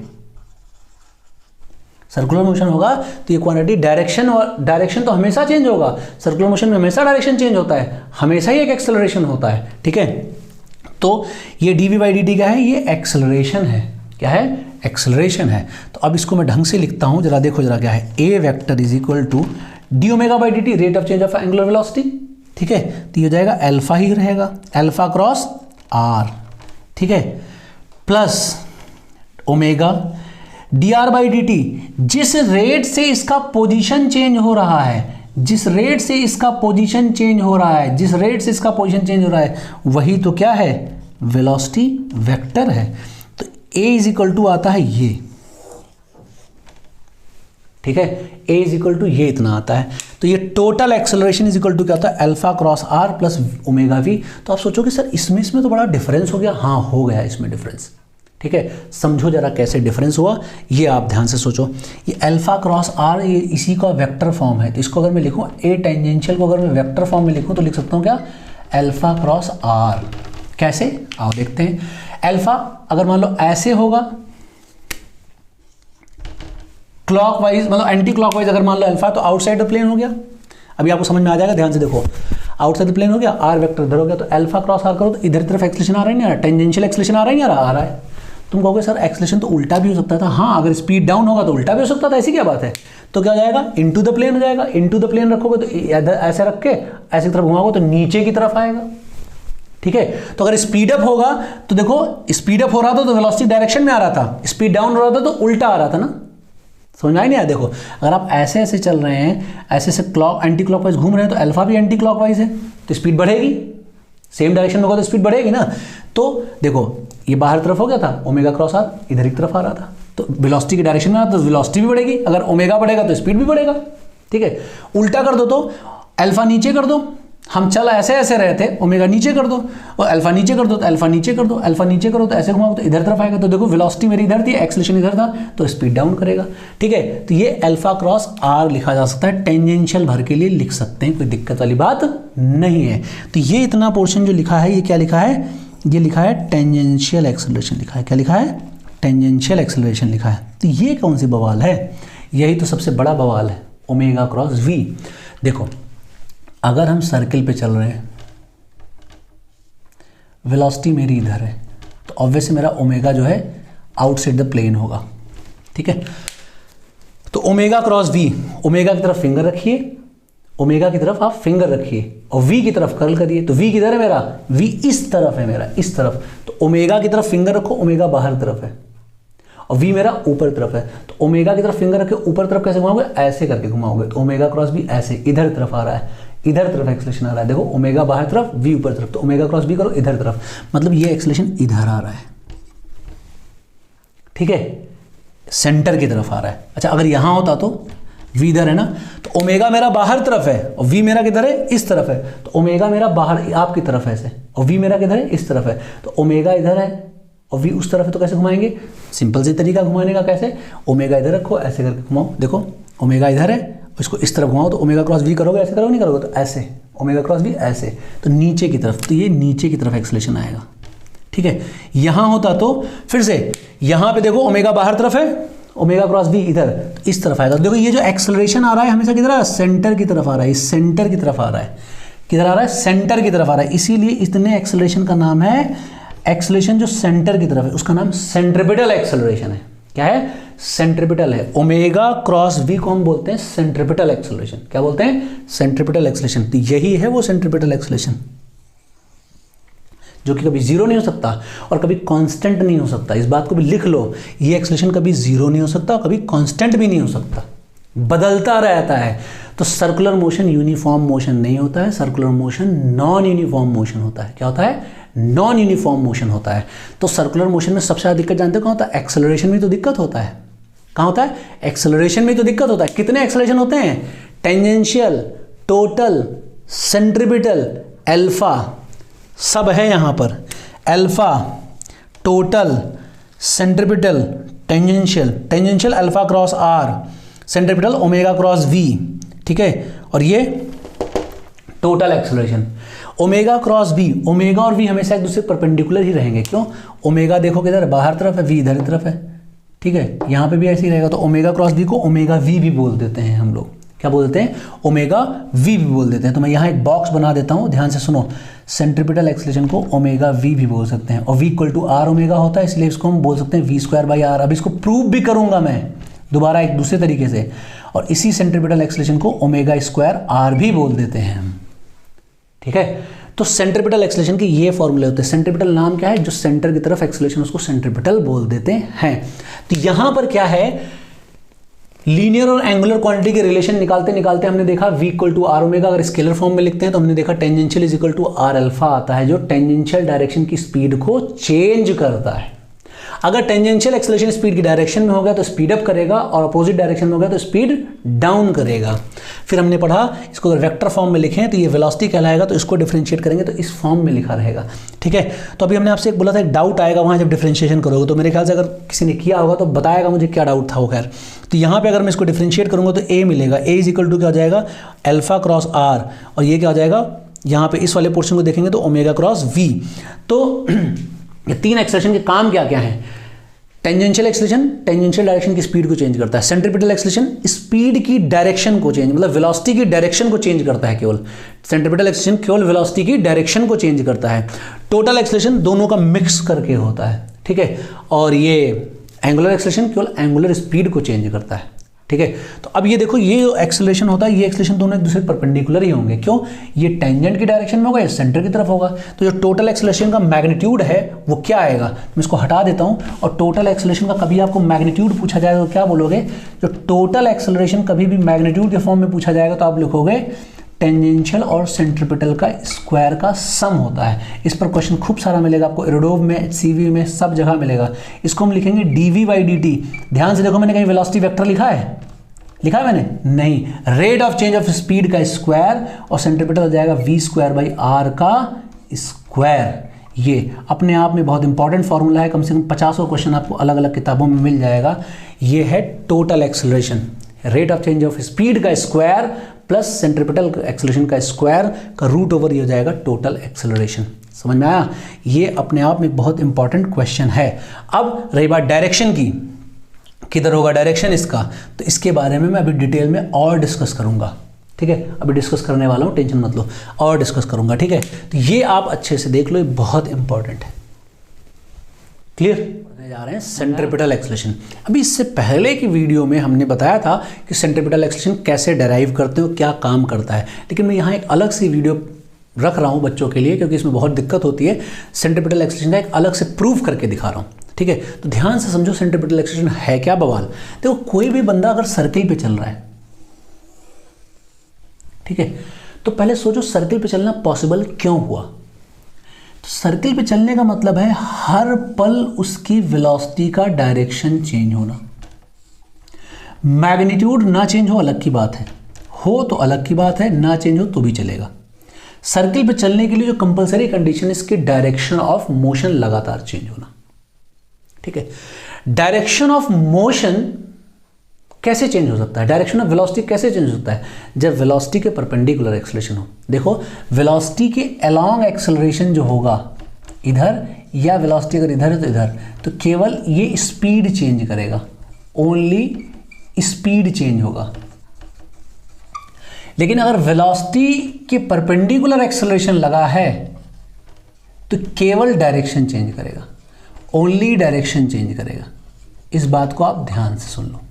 सर्कुलर मोशन होगा तो ये क्वांटिटी डायरेक्शन तो हमेशा चेंज होगा, सर्कुलर मोशन में हमेशा डायरेक्शन चेंज होता है, हमेशा ही एक एक्सेलरेशन होता है, ठीक है। तो ये dv/dt क्या है, ये एक्सेलरेशन है, क्या है, एक्सेलरेशन है। तो अब इसको मैं ढंग से लिखता हूं, जरा देखो जरा क्या है, A vector is equal to D omega by D T rate of change of angular velocity, ठीक है, तो ये हो जाएगा अल्फा ही रहेगा, अल्फा क्रॉस आर, ठीक है, plus omega D R by D T. जिस रेट से इसका पोजीशन चेंज हो रहा है, जिस रेट से इसका पोजीशन चेंज हो रहा है, जिस रेट से इसका पोजीशन चेंज हो रहा है, वही तो क्या है, वेलोसिटी वेक्टर है। तो a इज इक्वल टू आता है ये, ठीक है, a इज इक्वल टू ये इतना आता है। तो ये total acceleration is equal to क्या होता है, alpha cross R plus omega V. तो आप सोचोगे सर इसमें तो बड़ा डिफरेंस हो गया। हाँ, हो गया इसमें डिफरेंस, ठीक है। समझो जरा कैसे डिफरेंस हुआ, ये आप ध्यान से सोचो। ये अल्फा क्रॉस आर, ये इसी का वेक्टर फॉर्म है। तो इसको अगर मैं लिखूँ, ए टेंजेंशियल को अगर मैं वेक्टर फॉर्म में लिखूँ तो लिख सकता हूँ क्या, अल्फा क्रॉस आर। कैसे, आओ देखते हैं। अल्फा अगर मान लो ऐसे होगा क्लॉकवाइज, मतलब एंटी क्लॉकवाइज अगर मान लो अल्फा, तो आउटसाइड द प्लेन हो गया। अभी आपको समझ में आ जाएगा, ध्यान से देखो। आउटसाइड द प्लेन हो गया, आर वेक्टर इधर हो गया, तो अल्फा क्रॉस आर करो तो इधर तरफ एक्सेलरेशन आ रहा है, नहीं आ रहा, टेंजेंशियल एक्सेलरेशन आ रहा है, नहीं आ रहा है। तुम कहोगे सर एक्सेलरेशन तो उल्टा भी हो सकता था। हाँ, अगर स्पीड डाउन होगा तो उल्टा भी हो सकता था, ऐसी क्या बात है। तो क्या हो जाएगा, इनटू द प्लेन हो जाएगा। इनटू द प्लेन रखोगे तो ऐसे रख के ऐसी तरफ घुमाओगे तो नीचे की तरफ आएगा, ठीक है। तो अगर स्पीड अप होगा तो देखो, स्पीड अप हो रहा था तो वेलोसिटी डायरेक्शन में आ रहा था, स्पीड डाउन हो रहा था तो उल्टा आ रहा था ना। समझ में आई नहीं आया। देखो, अगर आप ऐसे ऐसे चल रहे हैं, ऐसे ऐसे क्लॉक एंटी क्लॉकवाइज घूम रहे हैं, तो अल्फा भी एंटी क्लॉकवाइज है, तो स्पीड बढ़ेगी। सेम डायरेक्शन में होगा तो स्पीड बढ़ेगी ना। तो देखो, ये बाहर तरफ हो गया था, ओमेगा क्रॉस आर इधर की तरफ आ रहा था, तो वेलोसिटी की डायरेक्शन में आ रहा था, तो वेलोसिटी भी बढ़ेगी। अगर ओमेगा बढ़ेगा तो स्पीड भी बढ़ेगा, ठीक है। उल्टा कर दो तो अल्फा नीचे कर दो, हम चल ऐसे ऐसे रहे थे, ओमेगा नीचे कर दो, और अल्फा नीचे कर दो तो अल्फा नीचे कर दो, अल्फा नीचे करो तो ऐसे घुमाओ तो इधर तरफ आएगा। तो देखो, वेलोसिटी मेरी इधर थी, एक्सेलरेशन इधर था, तो स्पीड डाउन करेगा, ठीक है। तो ये अल्फा क्रॉस आर लिखा जा सकता है, टेंजेंशियल भर के लिए लिख सकते हैं, कोई दिक्कत वाली बात नहीं है। तो ये इतना पोर्शन जो लिखा है, ये क्या लिखा है, ये लिखा है टेंजेंशियल एक्सेलरेशन लिखा है। क्या लिखा है, टेंजेंशियल एक्सेलरेशन लिखा है। तो ये कौन सी बवाल है, यही तो सबसे बड़ा बवाल है, ओमेगा क्रॉस वी। देखो, अगर हम सर्किल पे चल रहे हैं, वेलोसिटी मेरी इधर है, तो ऑब्वियसली मेरा ओमेगा जो है आउटसाइड द प्लेन होगा, ठीक है। तो ओमेगा क्रॉस वी, ओमेगा की तरफ फिंगर रखिए, ओमेगा की तरफ आप फिंगर रखिए और वी की तरफ कर्ल करिए। तो वी किधर है मेरा, वी इस तरफ है मेरा, इस तरफ। तो ओमेगा की तरफ फिंगर रखो, ओमेगा बाहर तरफ है, और वी मेरा ऊपर तरफ है। तो ओमेगा की तरफ फिंगर रखे, ऊपर तरफ कैसे घुमाओगे, ऐसे करके घुमाओगे, तो ओमेगा क्रॉस वी ऐसे इधर तरफ आ रहा है, इधर तरफ एक्सेलरेशन आ रहा है। देखो, ओमेगा बाहर तरफ, वी ऊपर तरफ, तो ओमेगा क्रॉस वी करो इधर तरफ, मतलब ये एक्सेलरेशन इधर आ रहा है, ठीक है, सेंटर की तरफ आ रहा है। अच्छा, अगर यहां होता तो वी इधर है ना, तो ओमेगा मेरा बाहर तरफ है और वी मेरा किधर है, इस तरफ है। तो ओमेगा मेरा बाहर आपकी तरफ है ऐसे, और वी मेरा किधर है, इस तरफ है। तो ओमेगा इधर है और वी उस तरफ है, तो कैसे घुमाएंगे, सिंपल सी तरीका घुमाने का। कैसे, ओमेगा इधर रखो, ऐसे करके घुमाओ। देखो, ओमेगा इधर है, इसको इस तरफ घुमाओ, तो ओमेगा क्रॉस वी करोगे, ऐसे करोगे, नहीं करोगे, तो ऐसे ओमेगा क्रॉस वी ऐसे, तो नीचे की तरफ, तो ये नीचे की तरफ एक्सेलरेशन आएगा, ठीक है। यहां होता तो फिर से यहां पे देखो, ओमेगा बाहर तरफ है, ओमेगा क्रॉस वी इधर, तो इस तरफ आएगा। देखो, ये जो एक्सेलरेशन आ रहा है हमेशा किधर आ रहा है, सेंटर की तरफ आ रहा है, इस सेंटर की तरफ आ रहा है, किधर आ रहा है, सेंटर की तरफ आ रहा है। इसीलिए इतने एक्सेलरेशन का नाम है, एक्सेलरेशन जो सेंटर की तरफ है उसका नाम सेंट्रिपिटल एक्सेलरेशन है। क्या है, सेंट्रिपिटल है। ओमेगा क्रॉस वी को हम बोलते हैं सेंट्रिपिटल एक्सेलरेशन। क्या बोलते हैं, सेंट्रिपिटल एक्सेलरेशन। तो यही है वो सेंट्रिपिटल एक्सेलरेशन, जो कि कभी जीरो नहीं हो सकता और कभी कांस्टेंट नहीं हो सकता। इस बात को भी लिख लो, ये एक्सेलरेशन कभी जीरो नहीं हो सकता और कभी कांस्टेंट भी नहीं हो सकता, बदलता रहता है। तो सर्कुलर मोशन यूनिफॉर्म मोशन नहीं होता है, circular motion non uniform motion होता है। क्या होता है, नॉन यूनिफॉर्म मोशन होता है। तो सर्कुलर मोशन में सबसे ज़्यादा दिक्कत जानते हो कहाँ होता है, एक्सेलरेशन में तो दिक्कत होता है। कहाँ होता है, एक्सेलरेशन में तो दिक्कत होता है। कितने एक्सेलरेशन होते हैं, टेंजेंशियल, टोटल, सेंट्रिपिटल, अल्फा, सब है यहाँ पर। Alpha, total, centripetal, tangential, tangential alpha cross R, centripetal omega cross V, ठीक है। और ये total acceleration, omega cross V, omega और वी हमेशा एक दूसरे परपेंडिकुलर ही रहेंगे। क्यों, ओमेगा देखो किधर बाहर तरफ है, वी इधर तरफ है, ठीक है। यहाँ पे भी ऐसे ही रहेगा। तो ओमेगा क्रॉस वी को ओमेगा वी भी बोल देते हैं हम लोग। क्या बोल देते हैं, ओमेगा वी भी बोल देते हैं। तो मैं यहाँ एक बॉक्स बना देता हूँ, ध्यान से सुनो। सेंट्रिपिटल एक्सेलरेशन को ओमेगा वी भी बोल सकते हैं, और V equal to R omega होता है, इसलिए इसको हम बोल सकते हैं वी स्क्वायर बाई आर। अब इसको प्रूव भी करूंगा मैं दोबारा एक दूसरे तरीके से, और इसी सेंट्रिपिटल एक्सेलरेशन को ओमेगा स्क्वायर आर भी बोल देते हैं हम। ठीक है। तो सेंट्रीपिटल एक्सेलरेशन के ये फॉर्मूले होते हैं। सेंट्रीपिटल नाम क्या है, जो सेंटर की तरफ एक्सेलरेशन उसको सेंट्रीपिटल बोल देते हैं। तो यहां पर क्या है, लीनियर और एंगुलर क्वांटिटी के रिलेशन निकालते निकालते हमने देखा v equal to R omega, अगर स्केलर फॉर्म में लिखते हैं तो हमने देखा tangential is equal to R alpha आता है, जो टेंजेंशियल डायरेक्शन की स्पीड को चेंज करता है। अगर टेंजेंशियल एक्सेलरेशन स्पीड की डायरेक्शन में होगा तो स्पीड अप करेगा, और अपोजिट डायरेक्शन में होगा तो स्पीड डाउन करेगा। फिर हमने पढ़ा इसको अगर वेक्टर फॉर्म में लिखें तो ये वेलोसिटी कहलाएगा, तो इसको डिफरेंशिएट करेंगे तो इस फॉर्म में लिखा रहेगा। ठीक है, तो अभी हमने आपसे एक बोला था एक डाउट आएगा वहाँ जब डिफरेंशिएशन करोगे, तो मेरे ख्याल से अगर किसी ने किया होगा तो बताएगा मुझे क्या डाउट था वो। खैर, तो यहाँ पे अगर मैं इसको डिफरेंशिएट करूँगा तो ए मिलेगा, ए इज इक्वल टू क्या हो जाएगा, अल्फा क्रॉस आर, और ये क्या हो जाएगा, यहाँ पे इस वाले पोर्शन को देखेंगे तो ओमेगा क्रॉस वी। तो ये तीन एक्सेलरेशन के काम क्या क्या हैं। टेंजेंशियल एक्सेलरेशन टेंजेंशियल डायरेक्शन की स्पीड को चेंज करता है। सेंट्रीपिटल एक्सेलरेशन स्पीड की डायरेक्शन को चेंज, मतलब वेलोसिटी की डायरेक्शन को चेंज करता है केवल। सेंट्रीपिटल एक्सेलरेशन केवल वेलोसिटी की डायरेक्शन को चेंज करता है। टोटल एक्सेलरेशन दोनों का मिक्स करके होता है। ठीक है, और ये एंगुलर एक्सेलरेशन केवल एंगुलर स्पीड को चेंज करता है। ठीक है, तो अब ये देखो, ये जो एक्सेलरेशन होता है, ये एक्सेलरेशन दोनों एक दूसरे परपेंडिकुलर ही होंगे। क्यों, ये टेंजेंट की डायरेक्शन में होगा, ये सेंटर की तरफ होगा। तो जो टोटल एक्सेलरेशन का मैग्नीट्यूड है वो क्या आएगा, मैं इसको हटा देता हूँ। और टोटल एक्सेलरेशन का कभी आपको मैग्नीट्यूड पूछा जाएगा तो क्या बोलोगे, जो टोटल एक्सेलरेशन कभी भी मैग्नीट्यूड के फॉर्म में पूछा जाएगा तो आप लिखोगे टेंजेंशियल और सेंट्रीपिटल का स्क्वायर का सम होता है। इस पर क्वेश्चन खूब सारा मिलेगा आपको, एरोडोव में, सीवी में, सब जगह मिलेगा। इसको हम लिखेंगे डीवी बाई डी टी। ध्यान से देखो, मैंने कहीं वेलोसिटी वेक्टर लिखा है, लिखा है मैंने, नहीं। Rate of change of speed का स्क्वायर, और सेंट्रीपिटल हो जाएगा वी स्क्वायर बाई आर का स्क्वायर। ये अपने आप में बहुत इंपॉर्टेंट फॉर्मूला है, कम से कम 50 क्वेश्चन आपको अलग अलग किताबों में मिल जाएगा। ये है total acceleration, rate of change of speed का स्क्वायर प्लस सेंट्रीपिटल एक्सेलरेशन का स्क्वायर का रूट ओवर, ये हो जाएगा टोटल एक्सेलरेशन। समझ में आया, ये अपने आप में बहुत इंपॉर्टेंट क्वेश्चन है। अब रही बात डायरेक्शन की, किधर होगा डायरेक्शन इसका, तो इसके बारे में मैं अभी डिटेल में और डिस्कस करूंगा। ठीक है, अभी डिस्कस करने वाला हूं, टेंशन मत लो, और डिस्कस करूंगा। ठीक है, तो ये आप अच्छे से देख लो, ये बहुत इंपॉर्टेंट है। क्लियर, जा रहे हैं सेंट्रीपिटल एक्सेलरेशन। अभी इससे पहले की वीडियो में हमने बताया था कि सेंट्रीपिटल एक्सेलरेशन कैसे डेराइव करते हो, क्या काम करता है, लेकिन मैं यहाँ एक अलग सी वीडियो रख रहा हूँ बच्चों के लिए, क्योंकि इसमें बहुत दिक्कत होती है। सेंट्रीपिटल एक्सेलरेशन का एक अलग से प्रूफ करके दिखा रहा हूँ। ठीक है, तो ध्यान से समझो सेंट्रीपिटल एक्सेलरेशन है क्या बवाल। देखो, कोई भी बंदा अगर सर्किल पे चल रहा है, ठीक है, तो पहले सोचो सर्किल पे चलना पॉसिबल क्यों हुआ। तो सर्किल पे चलने का मतलब है हर पल उसकी वेलोसिटी का डायरेक्शन चेंज होना। मैग्नीट्यूड ना चेंज हो अलग की बात है, हो तो अलग की बात है, ना चेंज हो तो भी चलेगा। सर्किल पे चलने के लिए जो कंपलसरी कंडीशन है, इसकी डायरेक्शन ऑफ मोशन लगातार चेंज होना। ठीक है, डायरेक्शन ऑफ मोशन कैसे चेंज हो सकता है, डायरेक्शन ऑफ वेलोसिटी कैसे चेंज हो सकता है, जब वेलोसिटी के परपेंडिकुलर एक्सेलरेशन हो। देखो, वेलोसिटी के अलोंग एक्सेलरेशन जो होगा इधर, या वेलोसिटी अगर इधर है तो इधर, तो केवल ये स्पीड चेंज करेगा, ओनली स्पीड चेंज होगा। लेकिन अगर वेलोसिटी के परपेंडिकुलर एक्सेलरेशन लगा है तो केवल डायरेक्शन चेंज करेगा, ओनली डायरेक्शन चेंज करेगा। इस बात को आप ध्यान से सुन लो।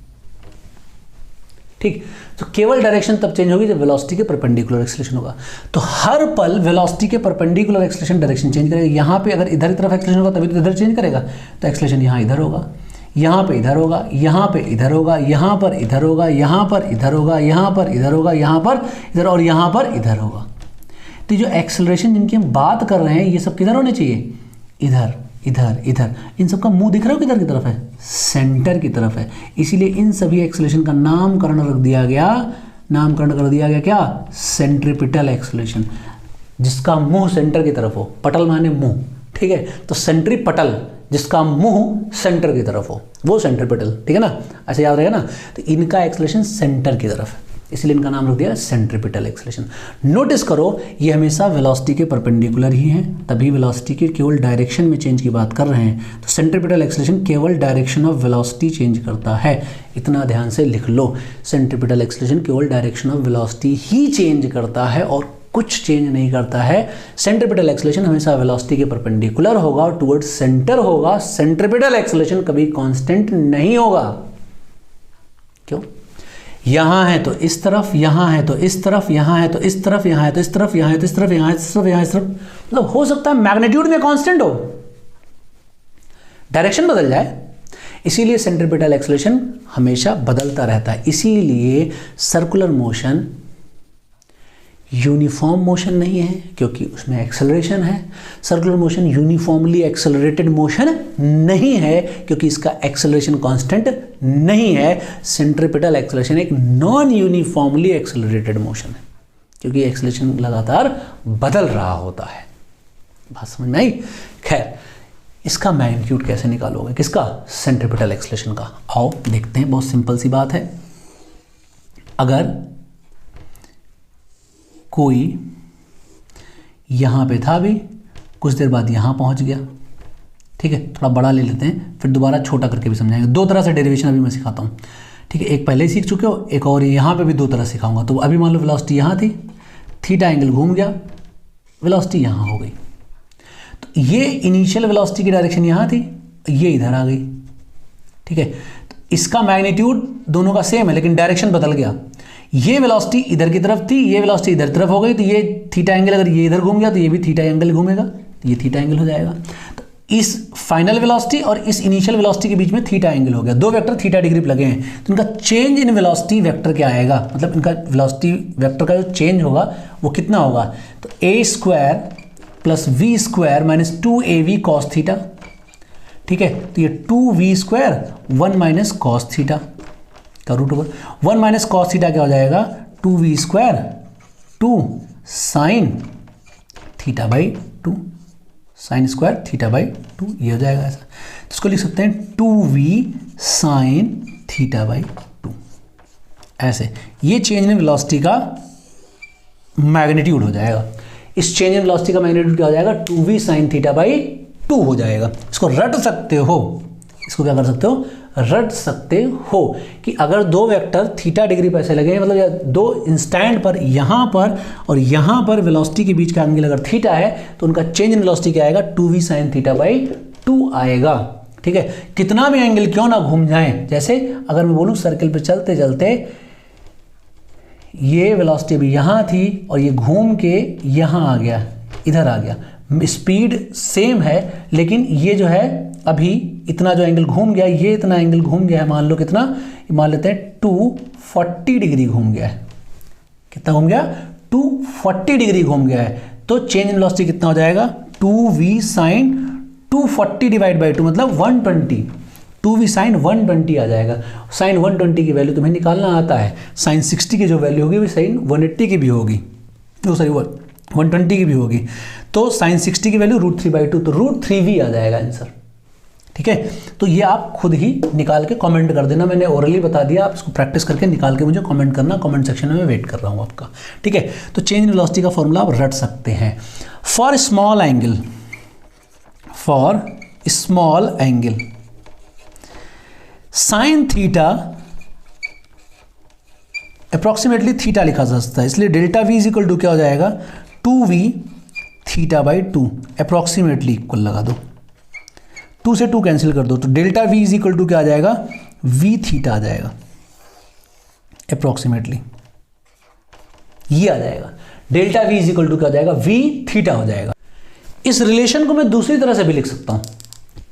ठीक, तो केवल डायरेक्शन तब चेंज होगी जब वेलोसिटी के परपेंडिकुलर एक्सेलरेशन होगा। तो हर पल वेलोसिटी के परपेंडिकुलर एक्सेलरेशन डायरेक्शन चेंज करेगा। यहाँ पे अगर इधर की तरफ एक्सेलरेशन होगा तभी तो इधर चेंज करेगा, तो एक्सेलरेशन यहाँ इधर होगा, यहाँ पे इधर होगा, यहाँ पे इधर होगा, यहाँ पर इधर होगा, यहाँ पर इधर होगा, यहाँ पर इधर होगा, यहाँ पर इधर, और यहाँ पर इधर होगा। तो जो एक्सेलरेशन जिनकी हम बात कर रहे हैं, ये सब किधर होने चाहिए, इधर, इधर, इधर। इन सब का मुंह दिख रहा है किधर की तरफ है, सेंटर की तरफ है। इसीलिए इन सभी एक्सेलरेशन का नामकरण रख दिया गया, नामकरण कर दिया गया क्या, सेंट्रीपिटल एक्सेलरेशन, जिसका मुंह सेंटर की तरफ हो। पटल माने मुंह, ठीक है, तो सेंट्रीपटल जिसका मुंह सेंटर की तरफ हो, वो सेंट्रीपिटल। ठीक है ना, ऐसे याद रहेगा ना। तो इनका एक्सेलरेशन सेंटर की तरफ है, इसलिए इनका नाम रख दिया सेंट्रीपिटल एक्सेलरेशन। नोटिस करो, ये हमेशा वेलोसिटी के परपेंडिकुलर ही हैं, तभी वेलोसिटी के केवल डायरेक्शन में चेंज की बात कर रहे हैं। तो सेंट्रीपिटल एक्सेलरेशन केवल डायरेक्शन ऑफ वेलोसिटी चेंज करता है, इतना ध्यान से लिख लो। सेंट्रीपिटल एक्सेलरेशन केवल direction of velocity he change करता है और कुछ चेंज नहीं करता है। सेंट्रीपिटल एक्सेलरेशन हमेशा वेलोसिटी के परपेंडिकुलर होगा और टुवर्ड्स सेंटर होगा। सेंट्रीपिटल एक्सेलरेशन कभी कांस्टेंट नहीं होगा। क्यों? यहां है तो इस तरफ, यहां है तो इस तरफ, यहां है तो इस तरफ, यहां है तो इस तरफ, यहां है तो इस तरफ, यहां है तो इस तरफ, यहां इस तरफ, मतलब हो सकता है मैग्नीट्यूड में कांस्टेंट हो, डायरेक्शन बदल जाए। इसीलिए सेंट्रीपिटल एक्सेलरेशन हमेशा बदलता रहता है। इसीलिए सर्कुलर मोशन यूनिफॉर्म मोशन नहीं है, क्योंकि उसमें एक्सेलरेशन है। Circular motion uniformly accelerated motion नहीं है, क्योंकि इसका एक्सेलरेशन कांस्टेंट नहीं है। सेंट्रीपिटल एक्सेलरेशन एक नॉन यूनिफॉर्मली एक्सेलरेटेड मोशन है, क्योंकि एक्सेलरेशन लगातार बदल रहा होता है। बात समझ में आई? खैर, इसका मैग्नीट्यूड कैसे निकालोगे? किसका? सेंट्रीपिटल एक्सेलरेशन का। आओ देखते हैं, बहुत सिंपल सी बात है। अगर कोई यहां पे था, भी कुछ देर बाद यहां पहुंच गया, ठीक है, थोड़ा बड़ा ले लेते हैं, फिर दोबारा छोटा करके भी समझाएंगे। दो तरह से डेरिवेशन अभी मैं सिखाता हूं, ठीक है, एक पहले ही सीख चुके हो, एक और यहां पे भी दो तरह सिखाऊंगा। तो अभी मान लो वेलोसिटी यहां थी, थीटा एंगल घूम गया, वेलोसिटी यहां हो गई। तो ये इनिशियल वेलोसिटी की डायरेक्शन यहां थी, ये इधर आ गई, ठीक है। तो इसका मैग्नीट्यूड दोनों का सेम है, लेकिन डायरेक्शन बदल गया। ये वेलोसिटी इधर की तरफ थी, ये वेलोसिटी इधर तरफ हो गई, तो ये थीटा एंगल अगर ये इधर घूम गया तो ये भी थीटा एंगल घूमेगा, तो ये थीटा एंगल हो जाएगा। तो इस फाइनल वेलोसिटी और इस इनिशियल वेलोसिटी के बीच में थीटा एंगल हो गया। दो वेक्टर थीटा डिग्री पे लगे हैं, तो इनका चेंज इन वेलोसिटी वेक्टर क्या आएगा, मतलब इनका वेलोसिटी वेक्टर का जो चेंज होगा वो कितना होगा? तो a square plus v square minus 2ab cos theta, ठीक है। तो ये 2v square 1 minus cos theta का root over 1 minus cos theta क्या हो जाएगा? 2v square 2 sine theta by 2, sine square theta by 2, ये हो जाएगा ऐसा। तो इसको लिख सकते हैं 2v साइन थीटा बाई 2, ऐसे। ये चेंज इन वेलोसिटी का मैग्नीट्यूड हो जाएगा। इस चेंज इन वेलोसिटी का मैग्नीट्यूड क्या हो जाएगा? 2v साइन थीटा बाई 2 हो जाएगा। इसको रट सकते हो, इसको क्या कर सकते हो? रट सकते हो कि अगर दो वेक्टर थीटा डिग्री पर ऐसे लगे, मतलब दो इंस्टेंट पर यहाँ पर और यहाँ पर वेलोसिटी के बीच का एंगल अगर थीटा है, तो उनका चेंज इन वेलोसिटी क्या आएगा? 2v साइन थीटा बाई 2 आएगा, ठीक है। कितना भी एंगल क्यों ना घूम जाए, जैसे अगर मैं बोलूँ सर्कल पे चलते चलते ये वेलोसिटी भी यहाँ थी और ये घूम के यहाँ आ गया, इधर आ गया, स्पीड सेम है, लेकिन ये जो है अभी इतना जो एंगल घूम गया, ये इतना एंगल घूम गया है, मान लो कितना, मान लेते हैं 240 डिग्री घूम गया है। कितना घूम गया? 240 डिग्री घूम गया है। तो चेंज इन वेलोसिटी कितना हो जाएगा? 2v साइन 240 डिवाइड बाई 2 मतलब 120, 2v साइन 120 आ जाएगा। साइन 120 की वैल्यू तुम्हें निकालना आता है, साइन 60 की जो वैल्यू होगी वो साइन 180 की भी होगी, तो सॉरी 120 की भी होगी। तो साइन 60 की वैल्यू √3/2, तो √3v आ जाएगा आंसर, ठीक है। तो ये आप खुद ही निकाल के कमेंट कर देना, मैंने ओरली बता दिया, आप इसको प्रैक्टिस करके निकाल के मुझे कमेंट करना, कमेंट सेक्शन में मैं वेट कर रहा हूँ आपका, ठीक है। तो चेंज इन वेलोसिटी का फॉर्मूला आप रट सकते हैं। For small angle, for small angle sine theta approximately theta लिखा जा सकता है, इसलिए delta v is equal to क्या हो जाएगा? 2v theta by 2 approximately equal लगा दो, 2 से 2 कैंसिल कर दो, तो delta v is equal to क्या आ जाएगा? v थीटा आ जाएगा अप्रॉक्सीमेटली, ये आ जाएगा। Delta v is equal to क्या हो जाएगा? v थीटा हो जाएगा। इस रिलेशन को मैं दूसरी तरह से भी लिख सकता हूं,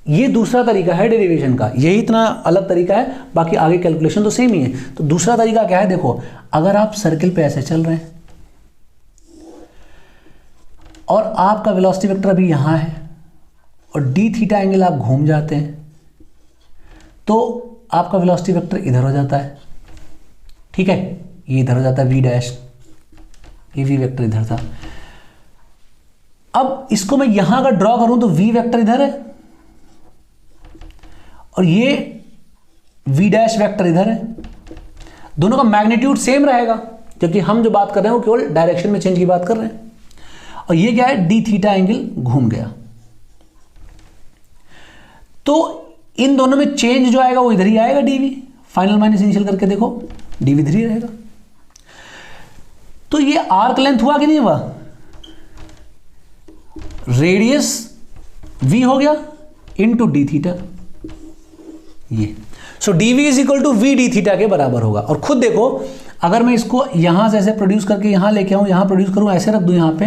ये दूसरा तरीका है डेरिवेशन का, यही इतना अलग तरीका है, बाकी आगे कैलकुलेशन तो सेम ही है। तो दूसरा तरीका क्या है? देखो, अगर आप सर्किल पे ऐसे चल रहे हैं और आपका वेलोसिटी वेक्टर अभी यहां है और d थीटा एंगल आप घूम जाते हैं, तो आपका वेलोसिटी वेक्टर इधर हो जाता है, ठीक है, ये इधर हो जाता है v डैश, ये v वेक्टर इधर था। अब इसको मैं यहां अगर ड्रॉ करूं तो v वेक्टर इधर है और ये v डैश वेक्टर इधर है, दोनों का मैग्नीट्यूड सेम रहेगा, क्योंकि हम जो बात कर रहे हैं वो केवल डायरेक्शन में चेंज की बात कर रहे हैं। और ये क्या है? d थीटा एंगल घूम गया, तो इन दोनों में चेंज जो आएगा वो इधर ही आएगा, dv फाइनल माइनस इनिशियल करके देखो, dv इधर ही रहेगा। तो ये आर्क लेंथ हुआ कि नहीं हुआ? रेडियस v हो गया इनटू d थीटा, ये so dv is equal to V D theta के बराबर होगा। और खुद देखो, अगर मैं इसको यहां से ऐसे प्रोड्यूस करके यहां लेके आऊं, यहां प्रोड्यूस करूं, ऐसे रख दूं यहां पे,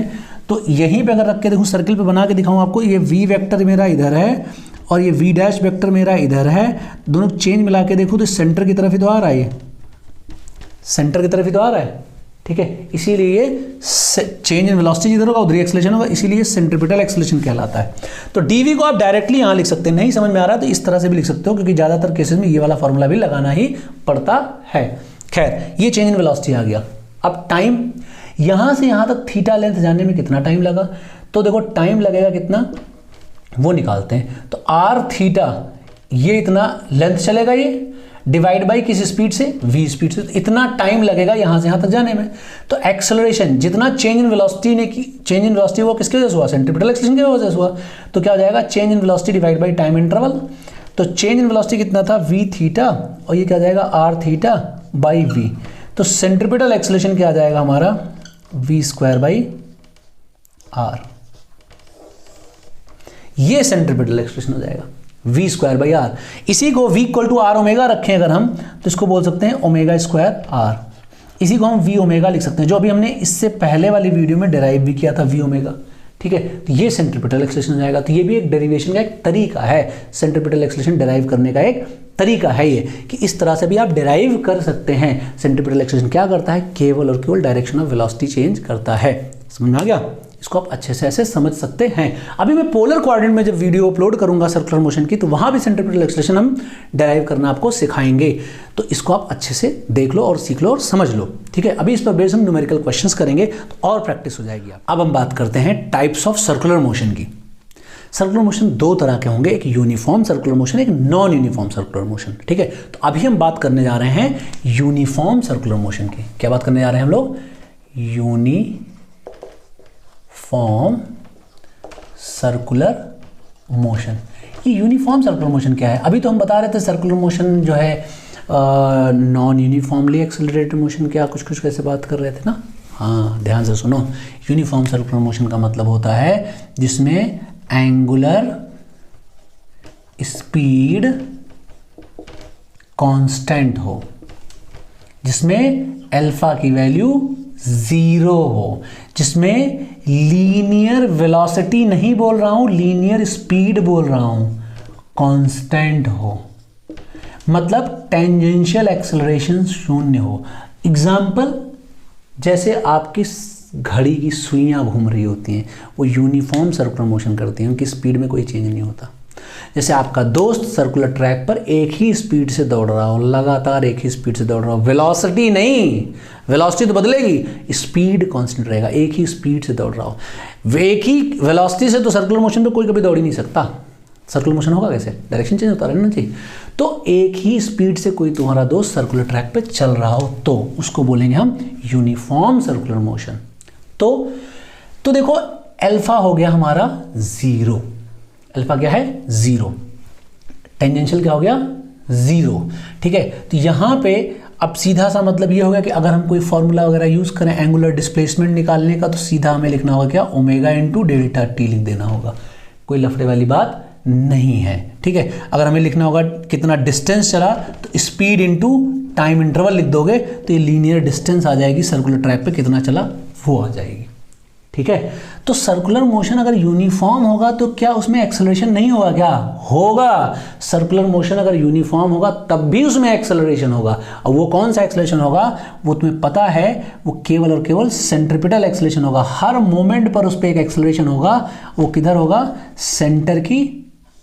तो यहीं पे अगर रख के देखूं, सर्किल पे बना के दिखाऊं आपको, ये v वेक्टर मेरा इधर है और ये v डैश वेक्टर मेरा इधर है, दोनों चेंज मिला के देखो तो सेंटर की तरफ ही तो आ रहा है, ये सेंटर की तरफ ही तो आ रहा है, ठीक है। इसीलिए चेंज इन वेलोसिटी जिधर होगा उधर ही एक्सेलरेशन होगा, इसीलिए सेंट्रीपिटल एक्सेलरेशन कहलाता है। तो dv को आप डायरेक्टली यहाँ लिख सकते हैं, नहीं समझ में आ रहा तो इस तरह से भी लिख सकते हो, क्योंकि ज़्यादातर केसेस में ये वाला फॉर्मूला भी लगाना ही पड़ता है। खैर, ये चेंज इन वेलोसिटी आ गया। अब टाइम, यहाँ से यहाँ तक थीटा लेंथ जानने में कितना टाइम लगा, तो देखो टाइम लगेगा कितना, वो निकालते हैं। तो आर थीटा, ये इतना लेंथ चलेगा, ये डिवाइड बाई किस स्पीड से, v स्पीड से, तो इतना टाइम लगेगा यहां से यहां तक जाने में। तो एक्सेलरेशन जितना चेंज इन वेलोसिटी ने की, चेंज इन वेलोसिटी वो किसके वजह से हुआ, सेंट्रीपिटल एक्सेलरेशन की वजह से हुआ। तो क्या हो जाएगा, change in velocity divide by time interval. तो चेंज इन वेलोसिटी कितना था, v थीटा, और ये क्या आ जाएगा, r थीटा बाई v। तो सेंट्रीपिटल एक्सेलरेशन क्या आ जाएगा हमारा, v स्क्वायर बाई r। ये सेंट्रीपिटल एक्सेलरेशन हो जाएगा, v स्क्वायर बाई आर। इसी को v equal to R omega रखें अगर हम, तो इसको बोल सकते हैं ओमेगा स्क्वायर आर। इसी को हम v ओमेगा लिख सकते हैं, जो अभी हमने इससे पहले वाली वीडियो में डेराइव भी किया था, v ओमेगा, ठीक है। तो ये सेंट्रीपिटल एक्सेलरेशन हो जाएगा। तो ये भी एक डेरिवेशन का एक तरीका है, सेंट्रीपिटल एक्सेलरेशन डेराइव करने का एक तरीका है ये, कि इस तरह से भी आप डेराइव कर सकते हैं। सेंट्रीपिटल एक्सेलरेशन क्या करता है, केवल और केवल डायरेक्शन ऑफ वेलोसिटी चेंज करता है। समझ में आ गया, इसको आप अच्छे से ऐसे समझ सकते हैं। अभी मैं पोलर कोऑर्डिनेट में जब वीडियो अपलोड करूंगा सर्कुलर मोशन की, तो वहां भी सेंट्रीपिटल एक्सेलरेशन हम डेराइव करना आपको सिखाएंगे। तो इसको आप अच्छे से देख लो और सीख लो और समझ लो, ठीक है। अभी इस पर बेस्ड हम न्यूमेरिकल क्वेश्चंस करेंगे तो और प्रैक्टिस हो जाएगी। अब हम बात करते हैं टाइप्स ऑफ सर्कुलर मोशन की। सर्कुलर मोशन दो तरह के होंगे, एक यूनिफॉर्म सर्कुलर मोशन, एक नॉन यूनिफॉर्म सर्कुलर मोशन, ठीक है। तो अभी हम बात करने जा रहे हैं यूनिफॉर्म सर्कुलर मोशन की। क्या बात करने जा रहे हैं हम लोग, यूनिफॉर्म सर्कुलर मोशन। ये यूनिफॉर्म सर्कुलर मोशन क्या है, अभी तो हम बता रहे थे सर्कुलर मोशन जो है नॉन यूनिफॉर्मली एक्सेलरेटेड मोशन, क्या कुछ कुछ कैसे बात कर रहे थे ना। हाँ, ध्यान से सुनो। यूनिफॉर्म सर्कुलर मोशन का मतलब होता है जिसमें एंगुलर स्पीड कांस्टेंट हो, जिसमें अल्फा की वैल्यू 0 हो, जिसमें लीनियर वेलोसिटी नहीं बोल रहा हूं, लीनियर स्पीड बोल रहा हूं, कांस्टेंट हो, मतलब टेंजेंशियल एक्सेलरेशन 0 हो। एग्जाम्पल, जैसे आपकी घड़ी की सुइयां घूम रही होती हैं, वो यूनिफॉर्म सर्कुलर मोशन करती हैं, उनकी स्पीड में कोई चेंज नहीं होता। जैसे आपका दोस्त सर्कुलर ट्रैक पर एक ही स्पीड से दौड़ रहा हो, लगातार एक ही स्पीड से दौड़ रहा हो, वेलोसिटी नहीं, वेलोसिटी तो बदलेगी, स्पीड कांस्टेंट रहेगा, एक ही स्पीड से दौड़ रहा हो। एक ही वेलोसिटी से तो सर्कुलर मोशन पे कोई कभी दौड़ ही नहीं सकता। सर्कुलर मोशन होगा कैसे, डायरेक्शन चेंज होता रहना चाहिए। तो एक ही स्पीड से कोई तुम्हारा दोस्त सर्कुलर ट्रैक पे चल रहा हो तो उसको बोलेंगे हम यूनिफॉर्म सर्कुलर मोशन। तो देखो, अल्फा हो गया हमारा 0, अल्फा क्या है 0, टेंजेंशियल क्या हो गया 0, ठीक है। तो यहां पे अब सीधा सा मतलब ये हो गया कि अगर हम कोई फॉर्मूला वगैरह यूज करें एंगुलर डिस्प्लेसमेंट निकालने का, तो सीधा हमें लिखना होगा क्या, ओमेगा इंटू डेल्टा टी लिख देना होगा, कोई लफड़े वाली बात नहीं है, ठीक है। अगर हमें लिखना होगा कितना डिस्टेंस चला, तो स्पीड इंटू टाइम इंटरवल लिख दोगे, तो ये लीनियर डिस्टेंस आ जाएगी, सर्कुलर ट्रैक पे कितना चला वो आ जाएगी, ठीक है। तो सर्कुलर मोशन अगर यूनिफॉर्म होगा तो क्या उसमें एक्सेलरेशन नहीं होगा, क्या होगा। सर्कुलर मोशन अगर यूनिफॉर्म होगा तब भी उसमें एक्सेलरेशन होगा, और वो कौन सा एक्सेलरेशन होगा वो तुम्हें पता है, वो केवल और केवल सेंट्रीपिटल एक्सेलरेशन होगा। हर मोमेंट पर उस पर एक एक्सेलरेशन होगा, वो किधर होगा, सेंटर की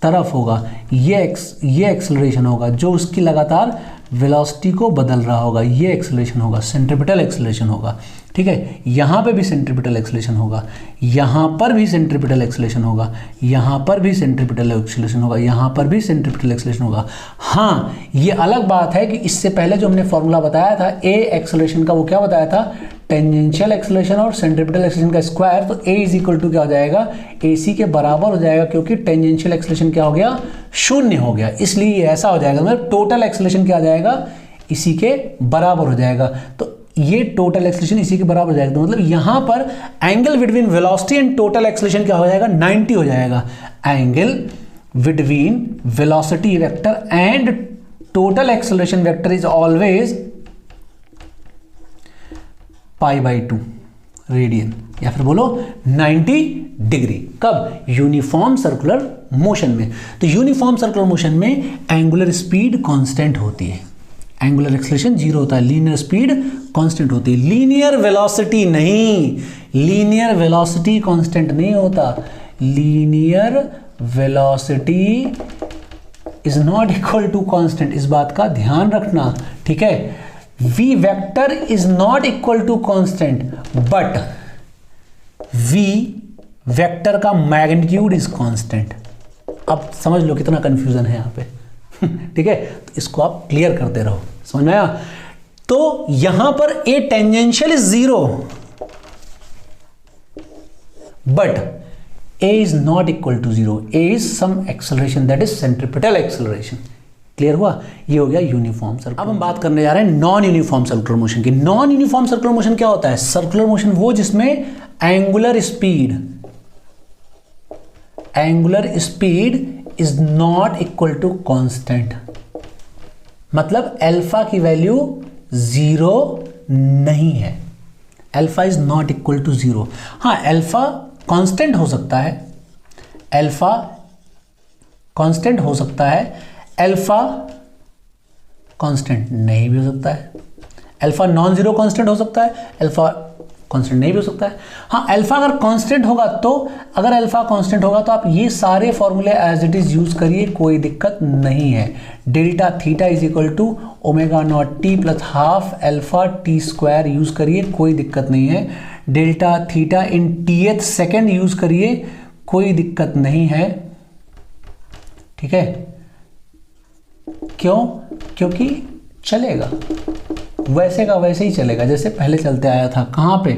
तरफ होगा। ये एक्सेलरेशन होगा जो उसकी लगातार वेलोसिटी को बदल रहा होगा, ये एक्सेलरेशन होगा, सेंट्रीपिटल एक्सेलरेशन होगा, ठीक है। यहाँ पे भी सेंट्रीपिटल एक्सेलरेशन होगा, यहाँ पर भी सेंट्रीपिटल एक्सेलरेशन होगा, यहाँ पर भी सेंट्रीपिटल एक्सेलरेशन होगा, यहाँ पर भी सेंट्रीपिटल एक्सेलरेशन होगा। हाँ, ये अलग बात है कि इससे पहले जो हमने फॉर्मूला बताया था ए एक्सेलरेशन का, वो क्या बताया था, टेंजेंशियल एक्सेलरेशन और सेंट्रीपिटल एक्सेलरेशन का स्क्वायर। तो ए इज इक्वल टू क्या हो जाएगा, AC के बराबर हो जाएगा, क्योंकि टेंजेंशियल एक्सेलरेशन क्या हो गया, 0 हो गया, इसलिए ऐसा हो जाएगा। मतलब टोटल एक्सेलरेशन क्या आ जाएगा, इसी के बराबर हो जाएगा। तो ये टोटल एक्सेलरेशन इसी के बराबर हो जाएगा, तो मतलब यहां पर angle between velocity and total acceleration क्या हो जाएगा, 90 हो जाएगा। Angle between velocity vector and total acceleration vector is always π/2 radian, या फिर बोलो 90 डिग्री। कब? यूनिफॉर्म सर्कुलर मोशन में। तो यूनिफॉर्म सर्कुलर मोशन में एंगुलर स्पीड कांस्टेंट होती है, एंगुलर एक्सेलरेशन जीरो होता है, लीनियर स्पीड कांस्टेंट होती है, लीनियर वेलोसिटी नहीं, लीनियर वेलोसिटी कांस्टेंट नहीं होता, linear velocity is not equal to constant, इस बात का ध्यान रखना, ठीक है। v vector is not equal to constant, but v vector का मैग्नीट्यूड इज कांस्टेंट। अब समझ लो कितना कंफ्यूजन है यहां पे ठीक है, तो इसको आप क्लियर करते रहो, समझ में आया। तो यहां पर A tangential is zero, but A is not equal to zero, A is some acceleration that is centripetal acceleration. Clear हुआ? ये हो गया यूनिफॉर्म सर्कुलर। अब हम बात करने जा रहे हैं नॉन यूनिफॉर्म सर्कुलर मोशन की। नॉन यूनिफॉर्म सर्कुलर मोशन क्या होता है? सर्कुलर मोशन वो जिसमें angular speed is not equal to constant, मतलब अल्फा की वैल्यू जीरो नहीं है, alpha is not equal to zero. हाँ, अल्फा कांस्टेंट हो सकता है, अल्फा कांस्टेंट हो सकता है, अल्फा कांस्टेंट नहीं भी हो सकता है, अल्फा नॉन जीरो कांस्टेंट हो सकता है, अल्फा कांस्टेंट नहीं भी हो सकता है। हाँ, अल्फा अगर कांस्टेंट होगा तो, अगर अल्फा कांस्टेंट होगा तो आप ये सारे फॉर्मूले एज इट इज यूज करिए, कोई दिक्कत नहीं है। Delta theta is equal to omega naught T plus half alpha T square use करिए, कोई दिक्कत नहीं है। Delta theta in Tth second use करिए, कोई दिक्कत नहीं है, ठीक है। क्यों? क्योंकि चलेगा, वैसे का वैसे ही चलेगा जैसे पहले चलते आया था। कहाँ पे?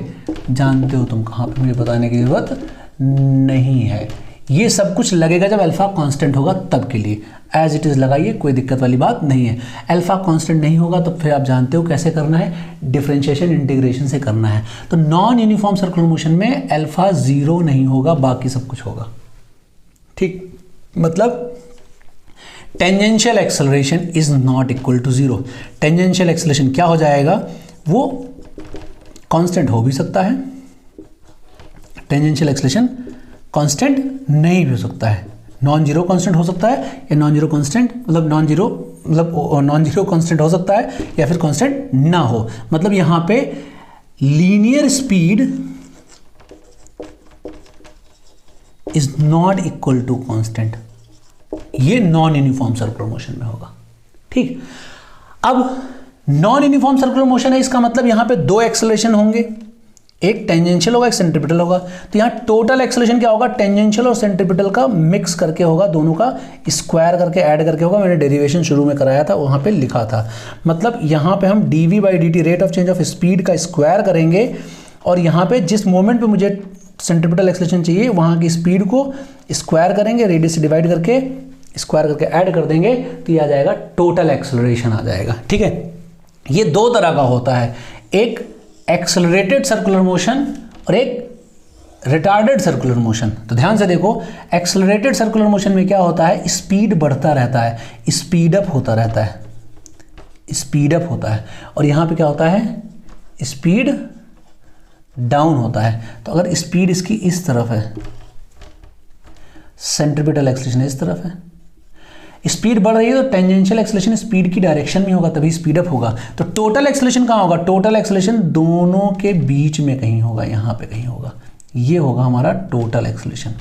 जानते हो तुम कहाँ पे, मुझे बताने की जरूरत नहीं है। ये सब कुछ लगेगा जब अल्फा कांस्टेंट होगा तब के लिए, एज इट इज लगाइए, कोई दिक्कत वाली बात नहीं है। अल्फा कांस्टेंट नहीं होगा तो फिर आप जानते हो कैसे करना है, डिफरेंशिएशन इंटीग्रेशन से करना है। तो नॉन यूनिफॉर्म सर्कुलर मोशन में अल्फा जीरो नहीं होगा, बाकी सब कुछ होगा, ठीक। मतलब tangential acceleration is not equal to zero. Tangential acceleration क्या हो जाएगा? वो कांस्टेंट हो भी सकता है, टेंजेंशियल एक्सेलरेशन कांस्टेंट नहीं भी हो सकता है, नॉन जीरो कांस्टेंट हो सकता है, या नॉन जीरो कांस्टेंट मतलब नॉन जीरो कांस्टेंट हो सकता है, या फिर कांस्टेंट ना हो। मतलब यहां पे linear speed is not equal to constant, ये नॉन यूनिफॉर्म सर्कुलर मोशन में होगा, ठीक। अब नॉन यूनिफॉर्म सर्कुलर मोशन है, इसका मतलब यहां पे दो एक्सेलरेशन होंगे, एक टेंजेंशियल होगा, एक सेंट्रीपिटल होगा। तो यहां टोटल एक्सेलरेशन क्या होगा? टेंजेंशियल और सेंट्रीपिटल का मिक्स करके होगा, दोनों का स्क्वायर करके ऐड करके होगा। मैंने डेरिवेशन शुरू में कराया था, वहां पे लिखा था। मतलब यहां पे हम dv/dt rate of change of speed का स्क्वायर करेंगे, और यहां पे जिस मोमेंट पे मुझे सेंट्रीपिटल एक्सेलरेशन चाहिए वहां की स्पीड को स्क्वायर करेंगे, रेडियस से डिवाइड करके स्क्वायर करके ऐड कर देंगे, तो ये आ जाएगा टोटल एक्सेलरेशन आ जाएगा, ठीक है। ये दो तरह का होता है, एक एक्सेलरेटेड सर्कुलर मोशन और एक रिटार्डेड सर्कुलर मोशन। तो ध्यान से देखो, एक्सेलरेटेड सर्कुलर मोशन में क्या होता है? स्पीड बढ़ता रहता है, स्पीड अप होता रहता है, स्पीड अप होता है। और यहाँ पे क्या होता है? स्पीड डाउन होता है। तो अगर स्पीड इसकी इस तरफ है, सेंट्रीपिटल एक्सेलरेशन इस तरफ है, स्पीड बढ़ रही है तो टेंजेंशियल एक्सेलरेशन स्पीड की डायरेक्शन में होगा, तभी स्पीड अप होगा। तो टोटल एक्सेलरेशन कहाँ होगा? टोटल एक्सेलरेशन दोनों के बीच में कहीं होगा, यहाँ पे कहीं होगा, ये होगा हमारा टोटल एक्सेलरेशन।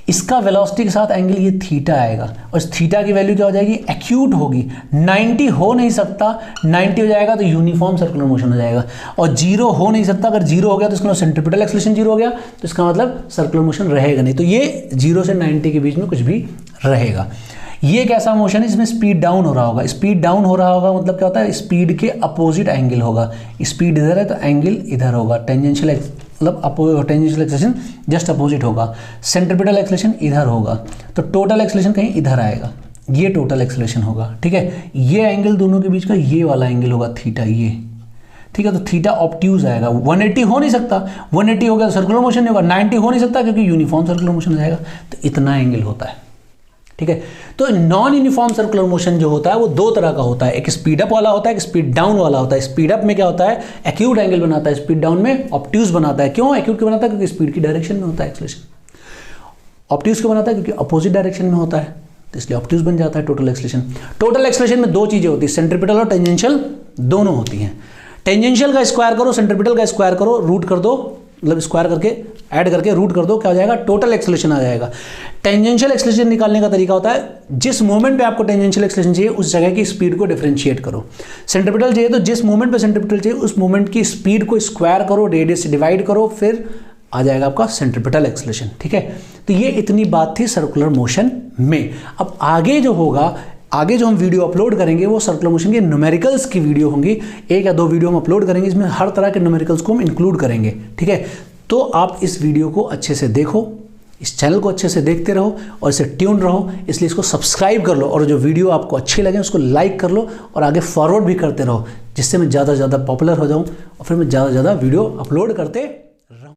इसका वेलोसिटी के साथ एंगल ये थीटा आएगा, और इस थीटा की वैल्यू क्या हो जाएगी? एक्यूट होगी। 90 हो नहीं सकता, 90 हो जाएगा तो यूनिफॉर्म सर्कुलर मोशन हो जाएगा, और जीरो हो नहीं सकता। अगर जीरो हो गया तो इसका मतलब सेंट्रीपिटल एक्सेलरेशन जीरो हो गया, तो इसका मतलब सर्कुलर मोशन रहेगा नहीं। तो ये 0 से 90 के बीच में कुछ भी रहेगा। ये एक ऐसा मोशन है जिसमें स्पीड डाउन हो रहा होगा। स्पीड डाउन हो रहा होगा मतलब क्या होता है? स्पीड के अपोजिट एंगल होगा। स्पीड इधर है तो एंगल इधर होगा। टेंजेंशियल मतलब टेंजेंशियल एक्सेलरेशन जस्ट अपोजिट होगा, सेंट्रीपिटल एक्सेलरेशन इधर होगा, तो टोटल एक्सेलरेशन कहीं इधर आएगा, ये टोटल एक्सेलरेशन होगा, ठीक है। ये एंगल दोनों के बीच का ये वाला एंगल होगा थीटा, ये, ठीक है। तो थीटा ऑब्ट्यूज आएगा। 180 हो नहीं सकता, 180 हो गया तो सर्कुलर मोशन नहीं होगा। 90 हो नहीं सकता क्योंकि यूनिफॉर्म सर्कुलर मोशन हो जाएगा। तो इतना एंगल होता है, ठीक है। तो नॉन यूनिफॉर्म सर्कुलर मोशन जो होता है वो दो तरह का होता है, एक स्पीड अप वाला होता है, एक स्पीड डाउन वाला होता है। स्पीड अप में क्या होता है, एक्यूट एंगल बनाता है, स्पीड डाउन में ऑब्ट्यूज बनाता है। क्यों एक्यूट क्यों बनाता है, क्योंकि स्पीड की डायरेक्शन में होता है एक्सेलरेशन। ऑब्ट्यूज क्यों बनाता है, क्योंकि अपोजिट डायरेक्शन में होता है, तो इसलिए ऑब्ट्यूज बन जाता है टोटल एक्सेलरेशन। टोटल एक्सेलरेशन में दो चीजें होती है, सेंट्रीपिटल और टेंजेंशियल दोनों होती हैं। टेंजेंशियल का स्क्वायर करो, सेंट्रीपिटल का स्क्वायर करो, रूट कर दो, मतलब स्क्वायर करके ऐड करके रूट कर दो, क्या हो जाएगा, टोटल एक्सेलरेशन आ जाएगा। टेंजेंशियल एक्सेलरेशन निकालने का तरीका होता है, जिस मोमेंट पे आपको टेंजेंशियल एक्सेलरेशन चाहिए उस जगह की स्पीड को डिफरेंशिएट करो। सेंट्रीपिटल चाहिए तो जिस मोमेंट पे सेंट्रीपिटल चाहिए उस मोमेंट की स्पीड को स्क्वायर करो, रेडियस से डिवाइड करो, फिर आ जाएगा आपका सेंट्रीपिटल एक्सेलरेशन। ठीक है, तो ये इतनी बात थी सर्कुलर मोशन में। अब आगे जो होगा, आगे जो हम वीडियो अपलोड करेंगे वो सर्कुलर मोशन के न्यूमेरिकल्स की वीडियो होंगी, एक या दो वीडियो हम अपलोड करेंगे, इसमें हर तरह के न्यूमेरिकल्स को हम इंक्लूड करेंगे। ठीक है, तो आप इस वीडियो को अच्छे से देखो, इस चैनल को अच्छे से देखते रहो और इसे ट्यून रहो, इसलिए इसको सब्सक्राइब कर लो और जो वीडियो आपको अच्छे लगे उसको लाइक कर लो और आगे फॉरवर्ड भी करते रहो, जिससे मैं ज़्यादा से ज़्यादा पॉपुलर हो जाऊँ और फिर मैं ज़्यादा से ज़्यादा वीडियो अपलोड करते रहूँ।